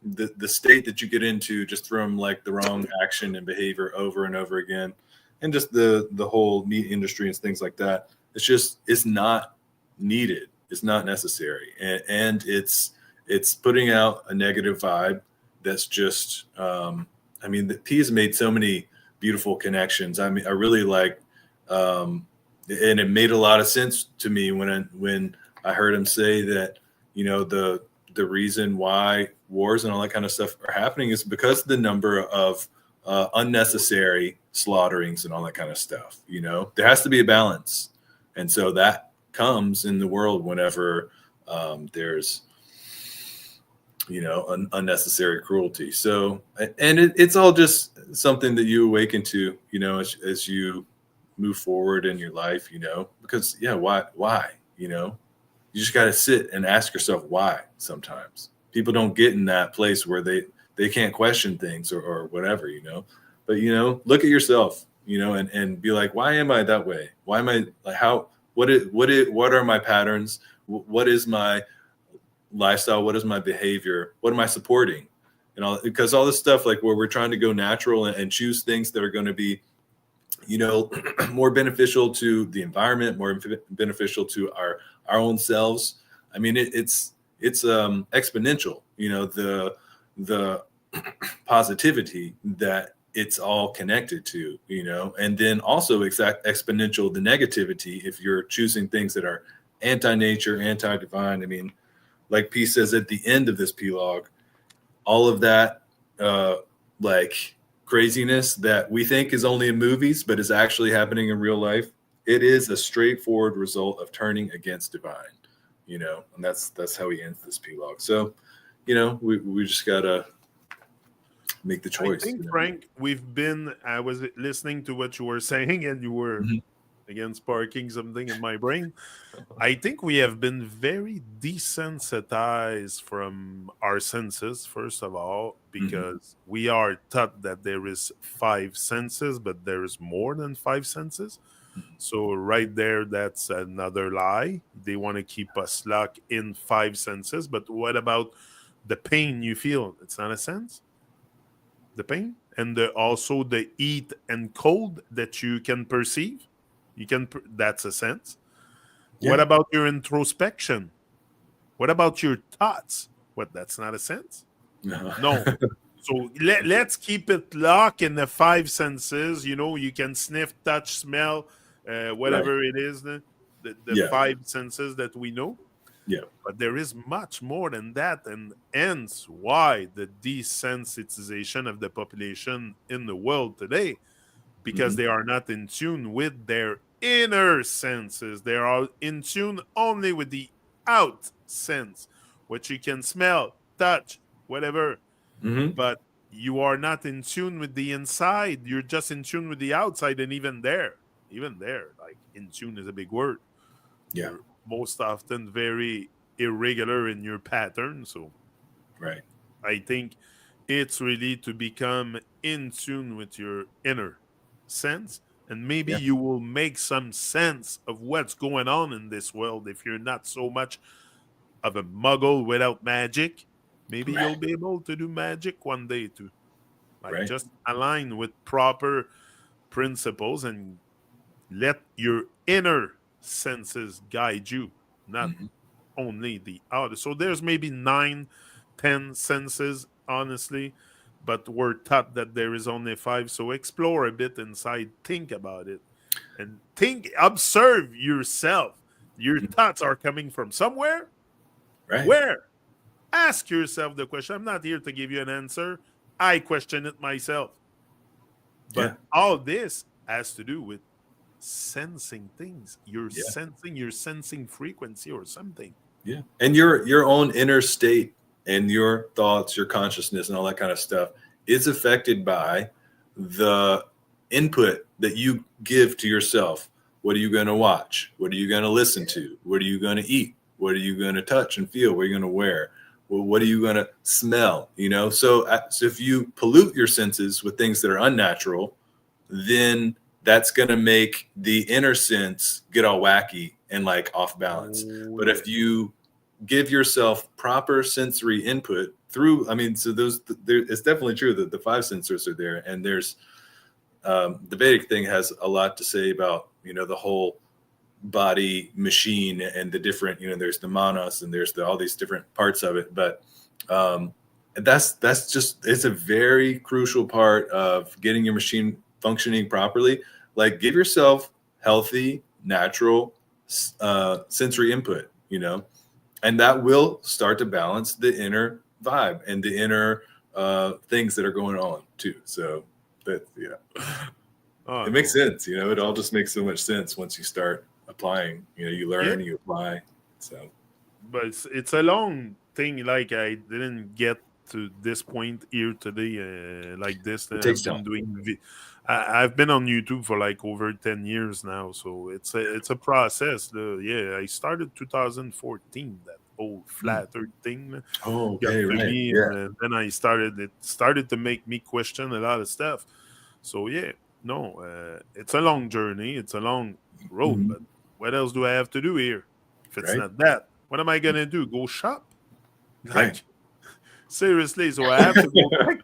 the state that you get into just from like the wrong action and behavior over and over again, and just the whole meat industry and things like that. It's not needed. It's not necessary, and it's putting out a negative vibe. That's just I mean, the P has made so many beautiful connections. I mean, I really like, and it made a lot of sense to me when I heard him say that the reason why wars and all that kind of stuff are happening is because the number of unnecessary slaughterings and all that kind of stuff. There has to be a balance, and so that comes in the world whenever there's unnecessary cruelty. So, and it's all just something that you awaken to, as you move forward in your life, because why, you just got to sit and ask yourself why. Sometimes people don't get in that place where they can't question things or whatever, but look at yourself, and be like, why am I that way? Why am I like, what are my patterns? What is my lifestyle? What is my behavior? What am I supporting? And all, because all this stuff, like where we're trying to go natural and choose things that are going to be, more beneficial to the environment, more beneficial to our own selves. I mean, it's exponential, the positivity that it's all connected to, and then also exponential the negativity if you're choosing things that are anti-nature, anti-divine. I mean, like P says at the end of this P-log, all of that like craziness that we think is only in movies, but is actually happening in real life. It is a straightforward result of turning against divine, and that's how he ends this P-log. So, we just gotta make the I choice. think, Frank, I was listening to what you were saying, and you were Mhm. again sparking something in my brain. I think we have been very desensitized from our senses, first of all, Mhm. because we are taught that there is five senses, but there is more than five senses. So right there, that's another lie. They want to keep us locked in five senses. But what about the pain you feel? It's not a sense. The pain and also the heat and cold that you can perceive. That's a sense. What Yeah. about your introspection? What about your thoughts? What, that's not a sense? No. So let's keep it locked in the five senses. You can sniff, touch, smell, Right. whatever it is, the Yeah. five senses that we know. Yeah. But there is much more than that, and hence why the desensitization of the population in the world today, because Mhm. they are not in tune with their inner senses. They are in tune only with the out sense, what you can smell, touch, whatever. Mhm. But you are not in tune with the inside. You're just in tune with the outside. And even there, like in tune is a big word. Yeah. You're most often very irregular in your pattern. So Right. I think It's really to become in tune with your inner sense, and maybe Yeah. you will make some sense of what's going on in this world if you're not so much of a muggle without magic. Maybe you'll Right. be able to do magic one day too. Like Right. just align with proper principles and let your inner senses guide you, not Hmm. only the outer. So there's maybe 9, 10 senses, honestly, but we're taught that there is only 5. So explore a bit inside, think about it, and think, observe yourself. Your thoughts are coming from somewhere. Right. Where? Ask yourself the question. I'm not here to give you an answer. I question it myself. Yeah. But all this has to do with sensing things. Yeah. You're sensing frequency or something. Yeah. And your own inner state and your thoughts, your consciousness, and all that kind of stuff is affected by the input that you give to yourself. What are you going to watch? What are you going to listen to? What are you going to eat? What are you going to touch and feel? What are you going to wear? Well, what are you going to smell? So if you pollute your senses with things that are unnatural, then that's going to make the inner sense get all wacky and like off balance. Oh, But yeah. if you give yourself proper sensory input through, I mean, so it's definitely true that the 5 sensors are there, and there's the Vedic thing has a lot to say about the whole body machine and the different, there's the manas and there's all these different parts of it, but um, that's just, it's a very crucial part of getting your machine functioning properly. Like, give yourself healthy, natural sensory input, and that will start to balance the inner vibe and the inner things that are going on too. So that, Oh it makes no. sense. It all just makes so much sense once you start applying. You Yeah, learn, you apply. So but it's a long thing. Like I didn't get to this point here today, like this. it takes I've time. been I've been on YouTube for like over 10 years now, so it's a process. Yeah, I started 2014. That whole Hmm. flat Earth thing Oh, got okay, to right. me, Yeah. and then it started to make me question a lot of stuff. So yeah, no, it's a long journey. It's a long road, Mhm. but what else do I have to do here if it's Right. not that? What am I gonna do? Go shop? Right. Like seriously? So I have to go back.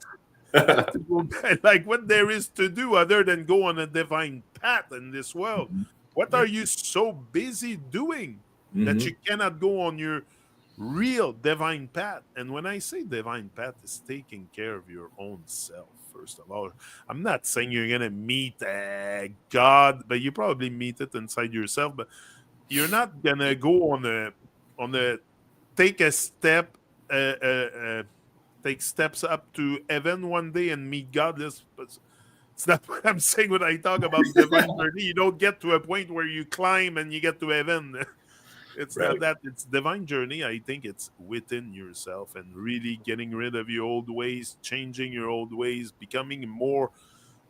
I have to go back. Like what there is to do other than go on a divine path in this world? Mhm. What Yeah. are you so busy doing that Hmm. you cannot go on your real divine path? And when I say divine path, is taking care of your own self first of all. I'm not saying you're gonna meet God, but you probably meet it inside yourself. But you're not gonna go on a take a step, uh, uh, uh, take steps up to heaven one day and meet God. It's not what I'm saying when I talk about divine journey. You don't get to a point where you climb and you get to heaven. It's not Right. that. It's divine journey. I think it's within yourself and really getting rid of your old ways, changing your old ways, becoming more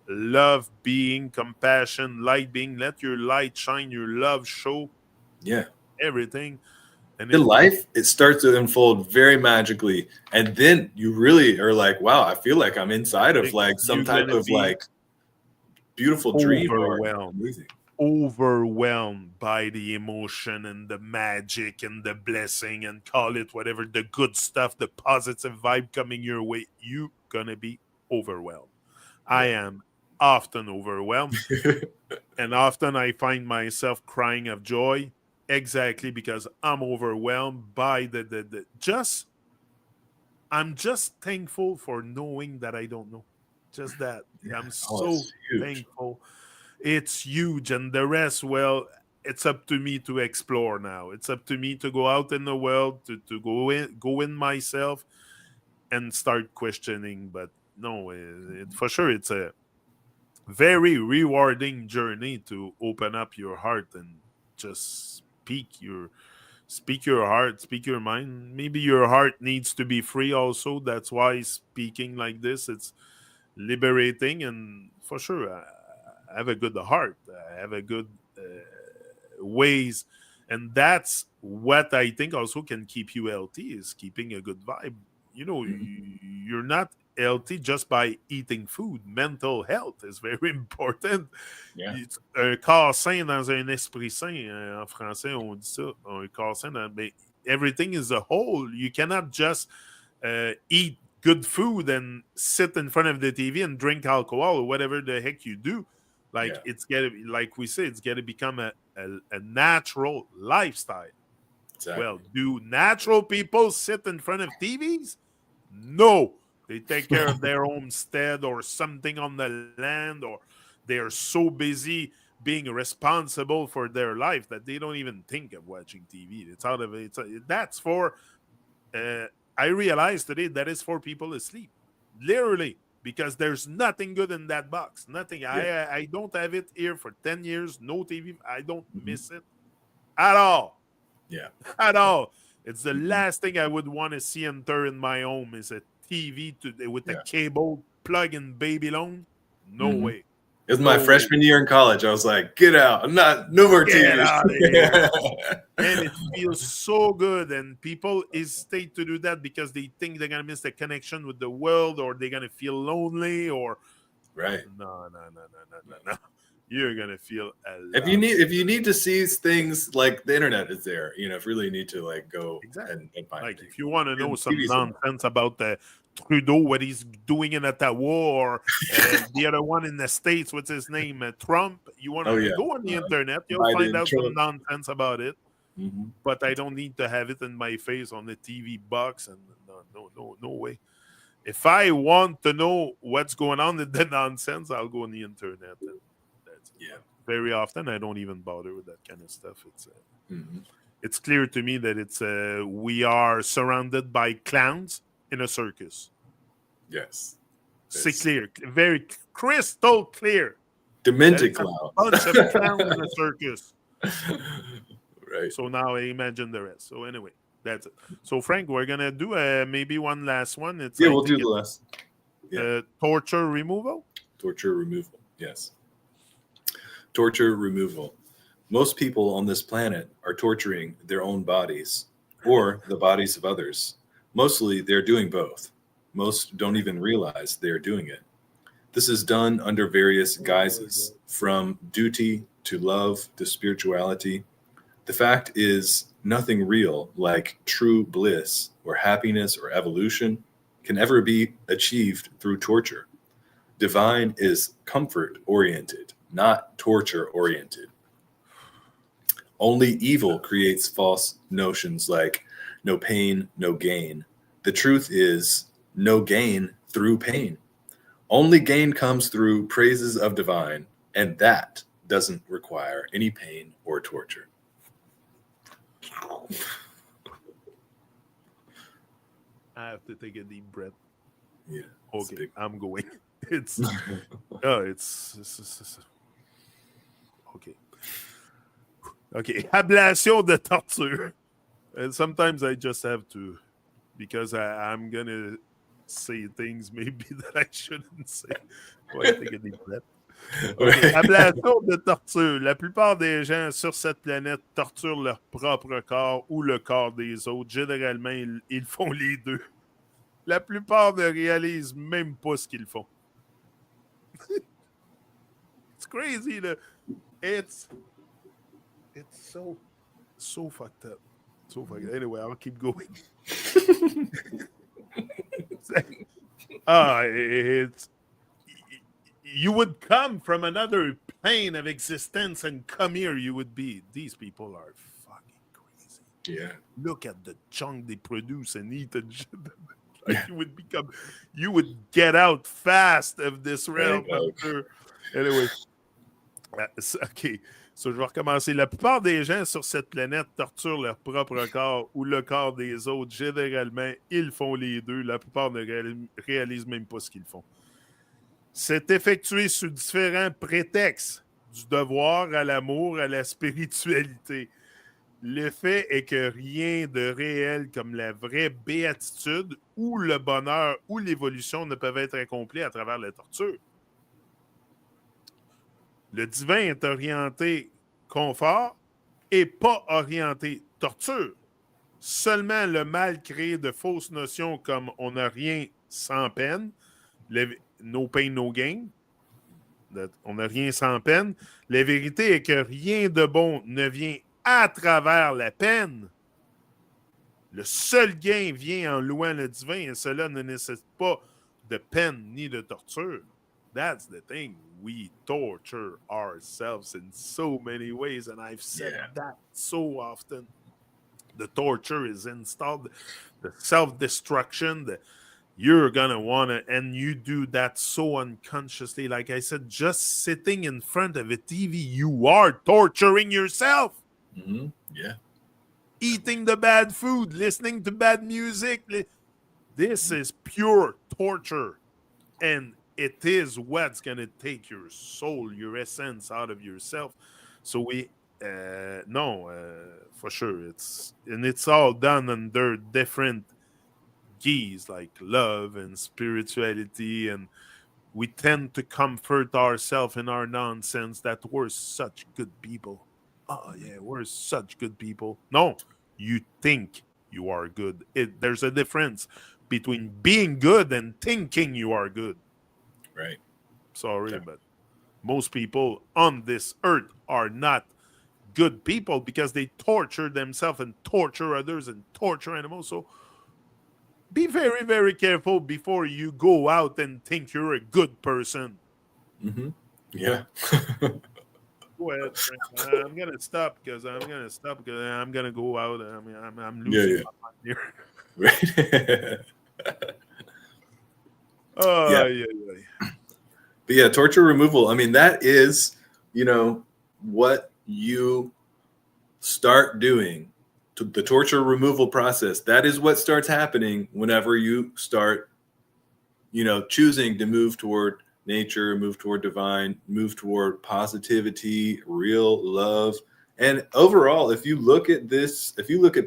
love being, compassion, light being. Let your light shine, your love show Yeah. everything. And In it life, it starts to unfold very magically, and then you really are like, "Wow, I feel like I'm inside of like some you're type gonna of be like beautiful dream or overwhelmed. amazing." Overwhelmed by the emotion and the magic and the blessing and call it whatever, the good stuff, the positive vibe coming your way. You gonna be overwhelmed. I Yeah. am often overwhelmed, and often I find myself crying of joy exactly because I'm overwhelmed by the just I'm just thankful for knowing that I don't know. Just that. Yeah. I'm Oh, so it's huge. thankful. It's huge. And the rest, well, it's up to me to explore now. It's up to me to go out in the world, to go in myself and start questioning. But no, for sure it's a very rewarding journey to open up your heart and just speak your heart, speak your mind. Maybe your heart needs to be free also. That's why speaking like this, it's liberating. And for sure, I have a good heart. I have a good ways. And that's what I think also can keep you healthy, is keeping a good vibe. Mhm. You're not healthy just by eating food. Mental health is very important. Yeah. Un corps sain dans un esprit sain. En français, on dit ça. Un corps sain. Mais everything is a whole. You cannot just eat good food and sit in front of the TV and drink alcohol or whatever the heck you do. Like it's gotta be, like we say, it's gotta become a natural lifestyle. Exactly. Well, do natural people sit in front of TVs? No. They take care of their homestead or something on the land, or they are so busy being responsible for their life that they don't even think of watching TV. It's out of it. That's for I realized today that is for people asleep. Literally, because there's nothing good in that box. Nothing. Yeah. I don't have it here for 10 years. No TV. I don't miss it at all. Yeah. At all. It's the last thing I would want to see enter in my home is a TV with a cable plug in Babylon. No way. It was my freshman year in college. I was like, get out. No more TV. Get out of here. And it feels so good. And people hesitate to do that because they think they're going to miss the connection with the world, or they're going to feel lonely, or right. No. You're going to feel if you need to see things, like the internet is there, if really you need to like go and find like things. If you want to know some nonsense about Trudeau, what he's doing in Ottawa, or the other one in the States, what's his name, Trump, you want to go on the internet, you'll find out some nonsense about it. But I don't need to have it in my face on the TV box, and no way. If I want to know what's going on in the nonsense, I'll go on the internet. And that's it. Very often, I don't even bother with that kind of stuff. It's clear to me that we are surrounded by clowns in a circus. Yes. C'est clear. Very crystal clear. Demented clowns. A bunch of clowns in a circus. Right. So now I imagine the rest. So anyway, that's it. So Frank, we're going to do maybe one last one. We'll do the last. Torture removal? Torture removal, yes. Torture removal. Most people on this planet are torturing their own bodies or the bodies of others. Mostly, they're doing both. Most don't even realize they're doing it. This is done under various guises, from duty to love to spirituality. The fact is, nothing real, like true bliss or happiness or evolution, can ever be achieved through torture. Divine is comfort-oriented, not torture-oriented. Only evil creates false notions like no pain, no gain. The truth is no gain through pain. Only gain comes through praises of divine, and that doesn't require any pain or torture. I have to take a deep breath. Yeah. Okay, I'm going. Okay. Okay, ablation de torture. And sometimes I just have to, because I'm going to say things maybe that I shouldn't say. Ouais, take a deep breath. Okay. Ablation de torture. La plupart des gens sur cette planète torturent leur propre corps ou le corps des autres. Généralement, ils font les deux. La plupart ne réalisent même pas ce qu'ils font. It's crazy. It's so fucked up. So fucked up. Anyway, I'll keep going. You would come from another plane of existence and come here. You would be. These people are fucking crazy. Yeah. Look at the junk they produce and eat and shit. Like you would get out fast of this realm. Anyway. OK. So, je vais recommencer. La plupart des gens sur cette planète torturent leur propre corps ou le corps des autres. Généralement, ils font les deux. La plupart ne réalisent même pas ce qu'ils font. C'est effectué sous différents prétextes, du devoir à l'amour, à la spiritualité. Le fait est que rien de réel comme la vraie béatitude ou le bonheur ou l'évolution ne peuvent être accomplis à travers la torture. Le divin est orienté confort et pas orienté torture. Seulement le mal crée de fausses notions comme on n'a rien sans peine, no pain, no gain. On n'a rien sans peine. La vérité est que rien de bon ne vient à travers la peine. Le seul gain vient en louant le divin et cela ne nécessite pas de peine ni de torture. That's the thing. We torture ourselves in so many ways, and I've said that so often. The torture is installed, the self-destruction, you're going to want to, and you do that so unconsciously. Like I said, just sitting in front of a TV, you are torturing yourself. Mm-hmm. Yeah. Eating the bad food, listening to bad music. This is pure torture. And it is what's going to take your soul, your essence out of yourself. So for sure. It's all done under different keys like love and spirituality. And we tend to comfort ourselves in our nonsense that we're such good people. Oh, yeah, we're such good people. No, you think you are good. There's a difference between being good and thinking you are good. Right. Sorry, but most people on this earth are not good people because they torture themselves and torture others and torture animals. So be very, very careful before you go out and think you're a good person. Mm-hmm. Yeah. Go ahead, Frank. I'm gonna stop because I'm gonna go out. I mean, I'm losing my mind here. Right. Yeah. But yeah, torture removal. I mean, that is, what you start doing. The torture removal process. That is what starts happening whenever you start, choosing to move toward nature, move toward divine, move toward positivity, real love. And overall, if you look at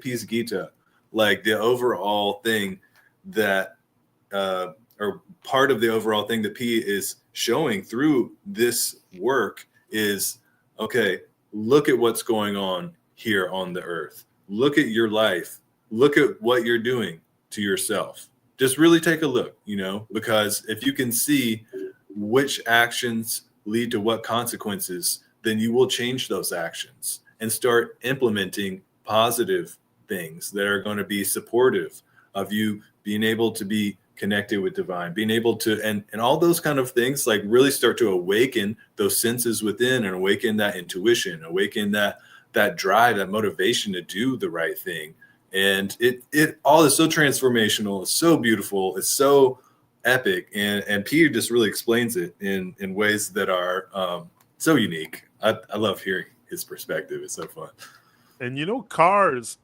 Peace Gita, like the overall thing that, or part of the overall thing that P is showing through this work is, okay, look at what's going on here on the earth. Look at your life. Look at what you're doing to yourself. Just really take a look, because if you can see which actions lead to what consequences, then you will change those actions and start implementing positive things that are going to be supportive of you being able to be connected with divine, being able to, and all those kind of things, like really start to awaken those senses within and awaken that intuition, awaken that drive, that motivation to do the right thing. And it all is so transformational. It's so beautiful. It's so epic. And Peter just really explains it in ways that are so unique. I love hearing his perspective. It's so fun. And cars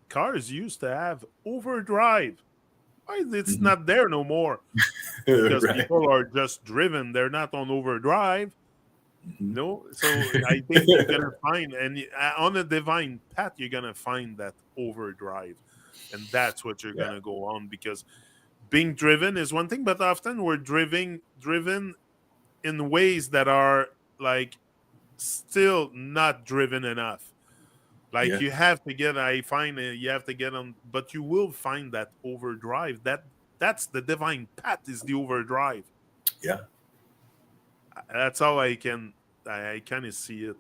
used to have overdrive. It's not there no more because people are just driven. They're not on overdrive. So I think you're gonna find, and on a divine path, you're gonna find that overdrive, and that's what you're gonna go on, because being driven is one thing, but often we're driven in ways that are like still not driven enough. Like you have to get, you have to get on, but you will find that overdrive. That's the divine path, is the overdrive. Yeah. That's how I kind of see it.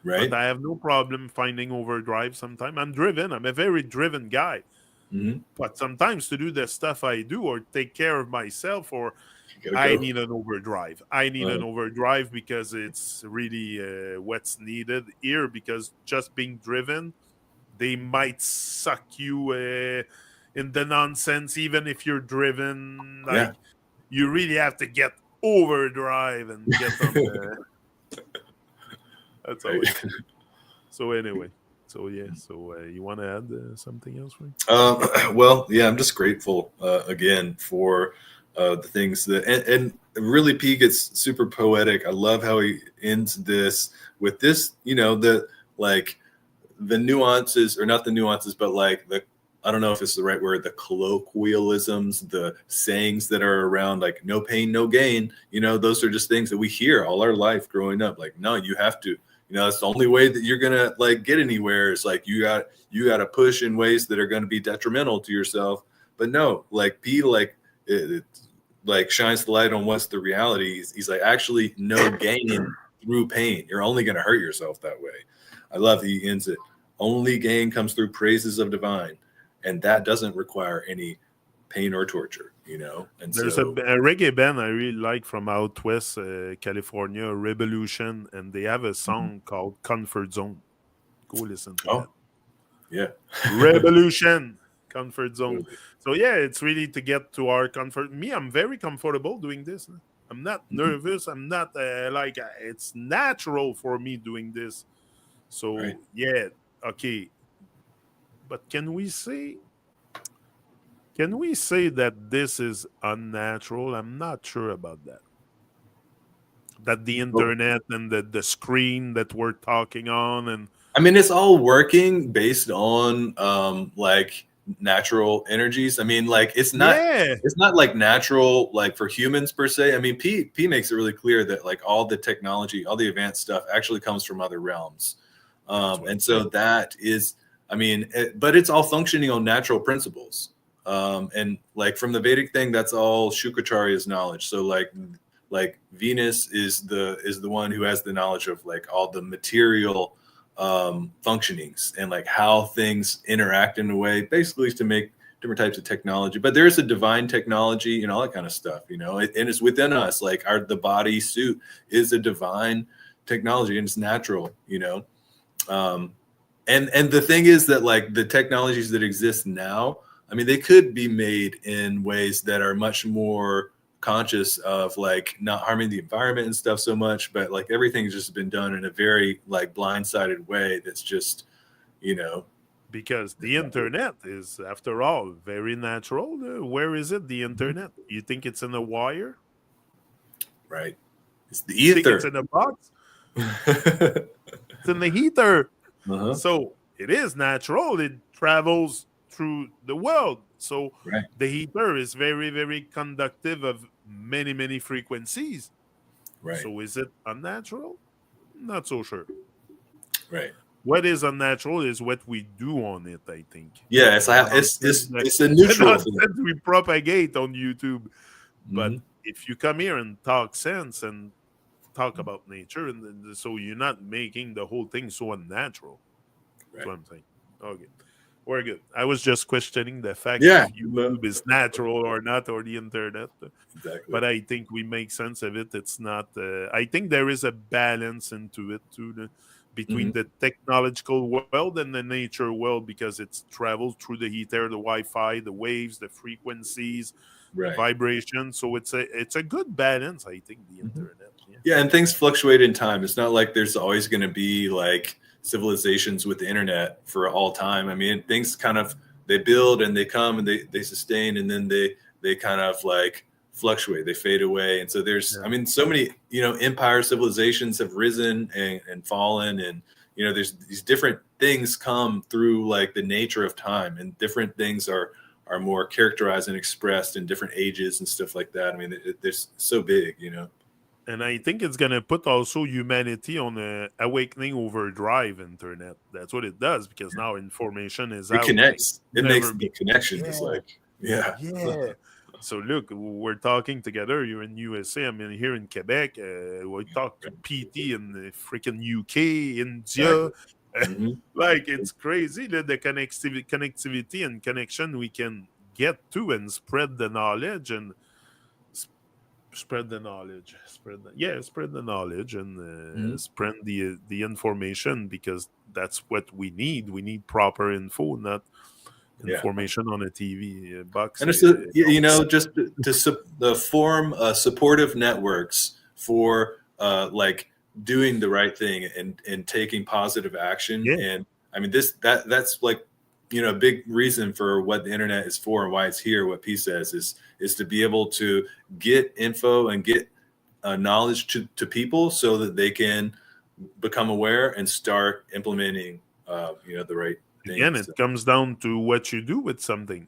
Right. But I have no problem finding overdrive sometimes. I'm driven. I'm a very driven guy. Mm-hmm. But sometimes to do the stuff I do or take care of myself, or I need an overdrive. I need an overdrive because it's really what's needed here, because just being driven, they might suck you in the nonsense, even if you're driven. Like, you really have to get overdrive and get on the... That's always cool. So anyway, so you want to add something else, Frank? Well, yeah, I'm just grateful again for the things that, and really P gets super poetic. I love how he ends this with this, the nuances, or not the nuances, but like I don't know if it's the right word, the colloquialisms, the sayings that are around, like no pain, no gain. Those are just things that we hear all our life growing up. Like, no, you have to, it's the only way that you're going to like get anywhere. Is like, you got to push in ways that are going to be detrimental to yourself. But no, like P, like like shines the light on what's the reality. He's like, actually, no gain through pain. You're only going to hurt yourself that way. I love he ends it. Only gain comes through praises of divine, and that doesn't require any pain or torture, you know. And There's so a reggae band I really like from out west California, Revolution, and they have a song called Comfort Zone. Go listen to that. Yeah. Revolution, Comfort Zone. Totally. So yeah, it's really to get to our comfort. Me, I'm very comfortable doing this. I'm not nervous. I'm not it's natural for me doing this. So Right. yeah, okay. But can we say that this is unnatural? I'm not sure about that. That the internet and the screen that we're talking on, and I mean, it's all working based on like natural energies. I mean, like it's not like natural like for humans per se. I mean, P makes it really clear that like all the technology, all the advanced stuff actually comes from other realms. And so that is, I mean, but it's all functioning on natural principles. And like from the Vedic thing, that's all Shukracharya's knowledge. So like Venus is the one who has the knowledge of like all the material functionings and like how things interact in a way, basically to make different types of technology. But there's a divine technology and all that kind of stuff, you know, and it's within us. Like the body suit is a divine technology and it's natural, you know. And the thing is that like the technologies that exist now, I mean, they could be made in ways that are much more conscious of like not harming the environment and stuff so much, but like everything's just been done in a very like blindsided way that's just, you know, because the internet is, after all, very natural. Where is it, the internet? You think it's in a wire? Right. It's the You think ether. it's in a box? It's in the heater. So it is natural. It travels through the world. So the heater is very, very conductive of many, many frequencies. Right. So is it unnatural? Not so sure. Right. What is unnatural is what we do on it, I think. Yeah, it's a neutral thing. We propagate on YouTube. But if you come here and talk sense and talk about nature, and so you're not making the whole thing so unnatural. That's what I'm saying. Okay. We're good. I was just questioning the fact if YouTube is natural or not, or the internet. Exactly. But I think we make sense of it. It's not. I think there is a balance into it too, between the technological world and the nature world, because it's traveled through the heater, the Wi-Fi, the waves, the frequencies, the vibration. So it's a good balance, I think, the internet. Yeah, and things fluctuate in time. It's not like there's always going to be like civilizations with the internet for all time. I mean, things kind of, they build and they come and they sustain, and then they kind of like fluctuate, they fade away. And so there's, I mean, so many, you know, empire civilizations have risen and fallen, and, you know, there's these different things come through like the nature of time, and different things are more characterized and expressed in different ages and stuff like that. I mean, it's so big, you know. And I think it's going to put also humanity on a awakening overdrive internet. That's what it does, because now information is out. It connects. Like it makes the connection. It's like, yeah. So look, we're talking together. You're in USA. I'm here in Quebec. We talk to PT in the freaking UK, India. Like, it's crazy the connectivity and connection we can get to, and spread the knowledge and spread the knowledge and spread the information, because that's what we need proper info, not information on a TV box. And it's you know, just to form supportive networks for like doing the right thing and taking positive action. And I mean, that's like, you know, a big reason for what the internet is for and why it's here. What P says is to be able to get info and get knowledge to people, so that they can become aware and start implementing, you know, the right things. Again, it comes down to what you do with something.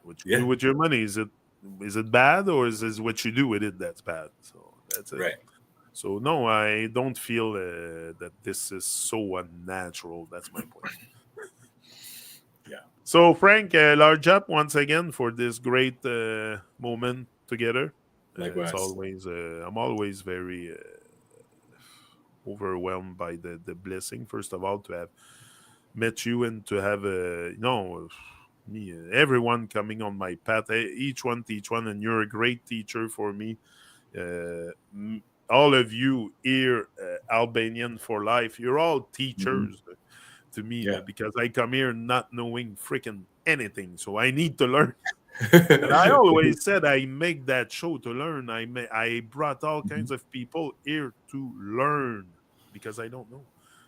What you do with your money. Is it bad, or is what you do with it that's bad? So that's it. Right. So no, I don't feel that this is so unnatural. That's my point. So Frank, large up once again for this great moment. together. Likewise. It's always I'm always very overwhelmed by the blessing. First of all, to have met you and to have me, everyone coming on my path, each one teach one, and you're a great teacher for me. All of you here, Albanian for life, you're all teachers to me, because I come here not knowing freaking anything, so I need to learn. And I always said I make that show to learn. I brought all kinds of people here to learn because I don't know.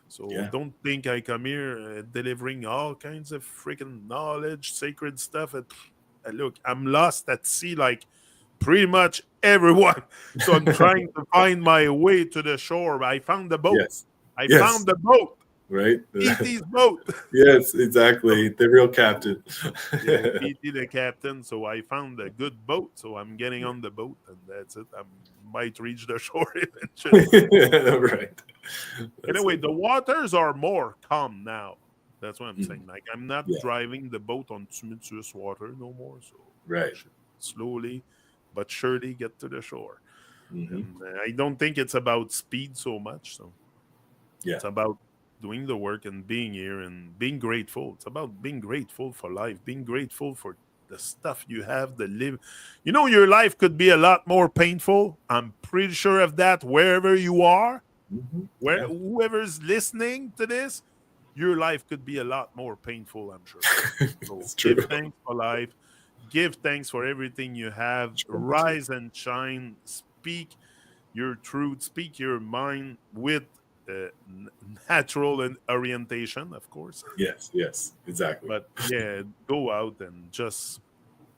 So don't think I come here delivering all kinds of freaking knowledge, sacred stuff. Look, I'm lost at sea like pretty much everyone. So I'm trying to find my way to the shore. I found the boat. I found the boat. Right? E.T.'s boat. Yes, exactly. The real captain. Yeah, E.T. the captain. So I found a good boat. So I'm getting on the boat, and that's it. I might reach the shore eventually. Right. Anyway, the waters are more calm now. That's what I'm saying. Like, I'm not Yeah. driving the boat on tumultuous water no more. So Right. I should slowly but surely get to the shore. Mm-hmm. And I don't think it's about speed so much. So it's about doing the work and being here and being grateful. It's about being grateful for life, being grateful for the stuff you have, the live. You know, your life could be a lot more painful. I'm pretty sure of that wherever you are. Whoever's listening to this, your life could be a lot more painful, I'm sure. So give thanks for life. Give thanks for everything you have. Rise and shine. Speak your truth. Speak your mind with natural and orientation, of course. Yes, exactly. But yeah, go out and just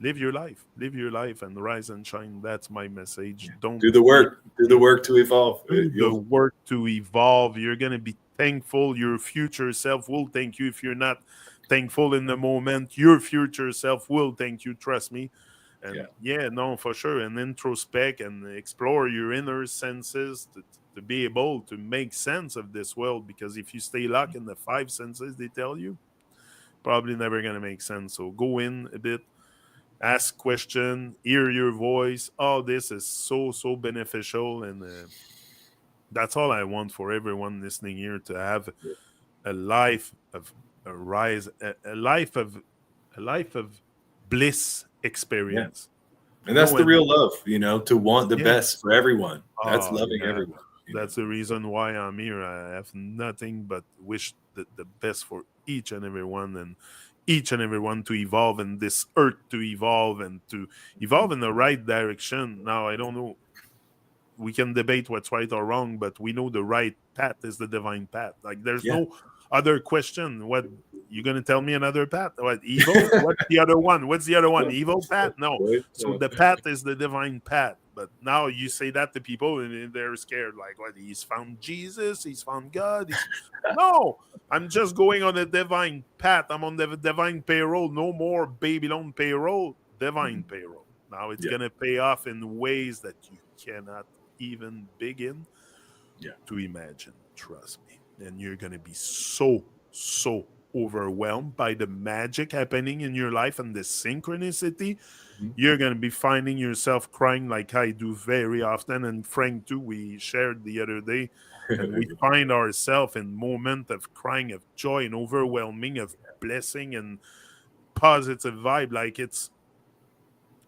live your life. Live your life and rise and shine. That's my message. Don't do the work. Do the work to evolve. Do the work to evolve. You're going to be thankful. Your future self will thank you. If you're not thankful in the moment, your future self will thank you. Trust me. And no, for sure. And introspect and explore your inner senses to be able to make sense of this world. Because if you stay locked in the five senses, they tell you, probably never going to make sense. So go in a bit, ask question, hear your voice. All this is so beneficial, and that's all I want for everyone listening here, to have a life of a rise, a life of bliss experience. And that's the real love, to want the best for everyone. That's loving everyone. That's the reason why I'm here. I have nothing but wish the best for each and everyone, and each and everyone to evolve, and this earth to evolve, and to evolve in the right direction. Now, I don't know. We can debate what's right or wrong, but we know the right path is the divine path. Like, there's no other question. What, you gonna tell me another path? What, evil? What's the other one? What's the other one? Evil path? No. So the path is the divine path. But now you say that to people and they're scared. Like, what? He's found Jesus. He's found God. No, I'm just going on a divine path. I'm on the divine payroll. No more Babylon payroll. Divine payroll. Now it's gonna pay off in ways that you cannot even begin to imagine. Trust me. And you're going to be so overwhelmed by the magic happening in your life and the synchronicity. You're going to be finding yourself crying, like I do very often, and Frank too. We shared the other day, and we find ourselves in moment of crying, of joy, and overwhelming, of blessing and positive vibe. Like, it's,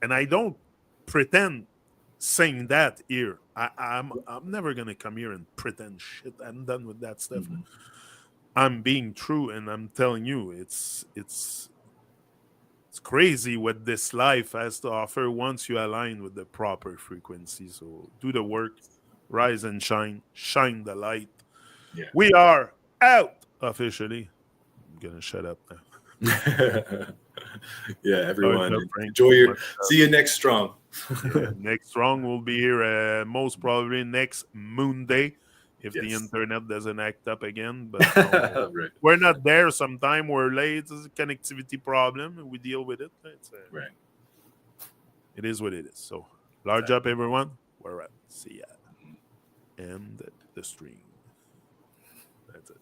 and I don't pretend saying that here. I'm never gonna come here and pretend shit. I'm done with that stuff. I'm being true, and I'm telling you, it's crazy what this life has to offer once you align with the proper frequency. So do the work, rise and shine the light. We are out officially. I'm gonna shut up now. Everyone, enjoy see you next strong. Next strong will be here most probably next Monday, if the internet doesn't act up again. But we're not there. Sometime we're late. It's a connectivity problem, and we deal with it. It is what it is. So large up, everyone. We're out. See ya. End the stream. That's it.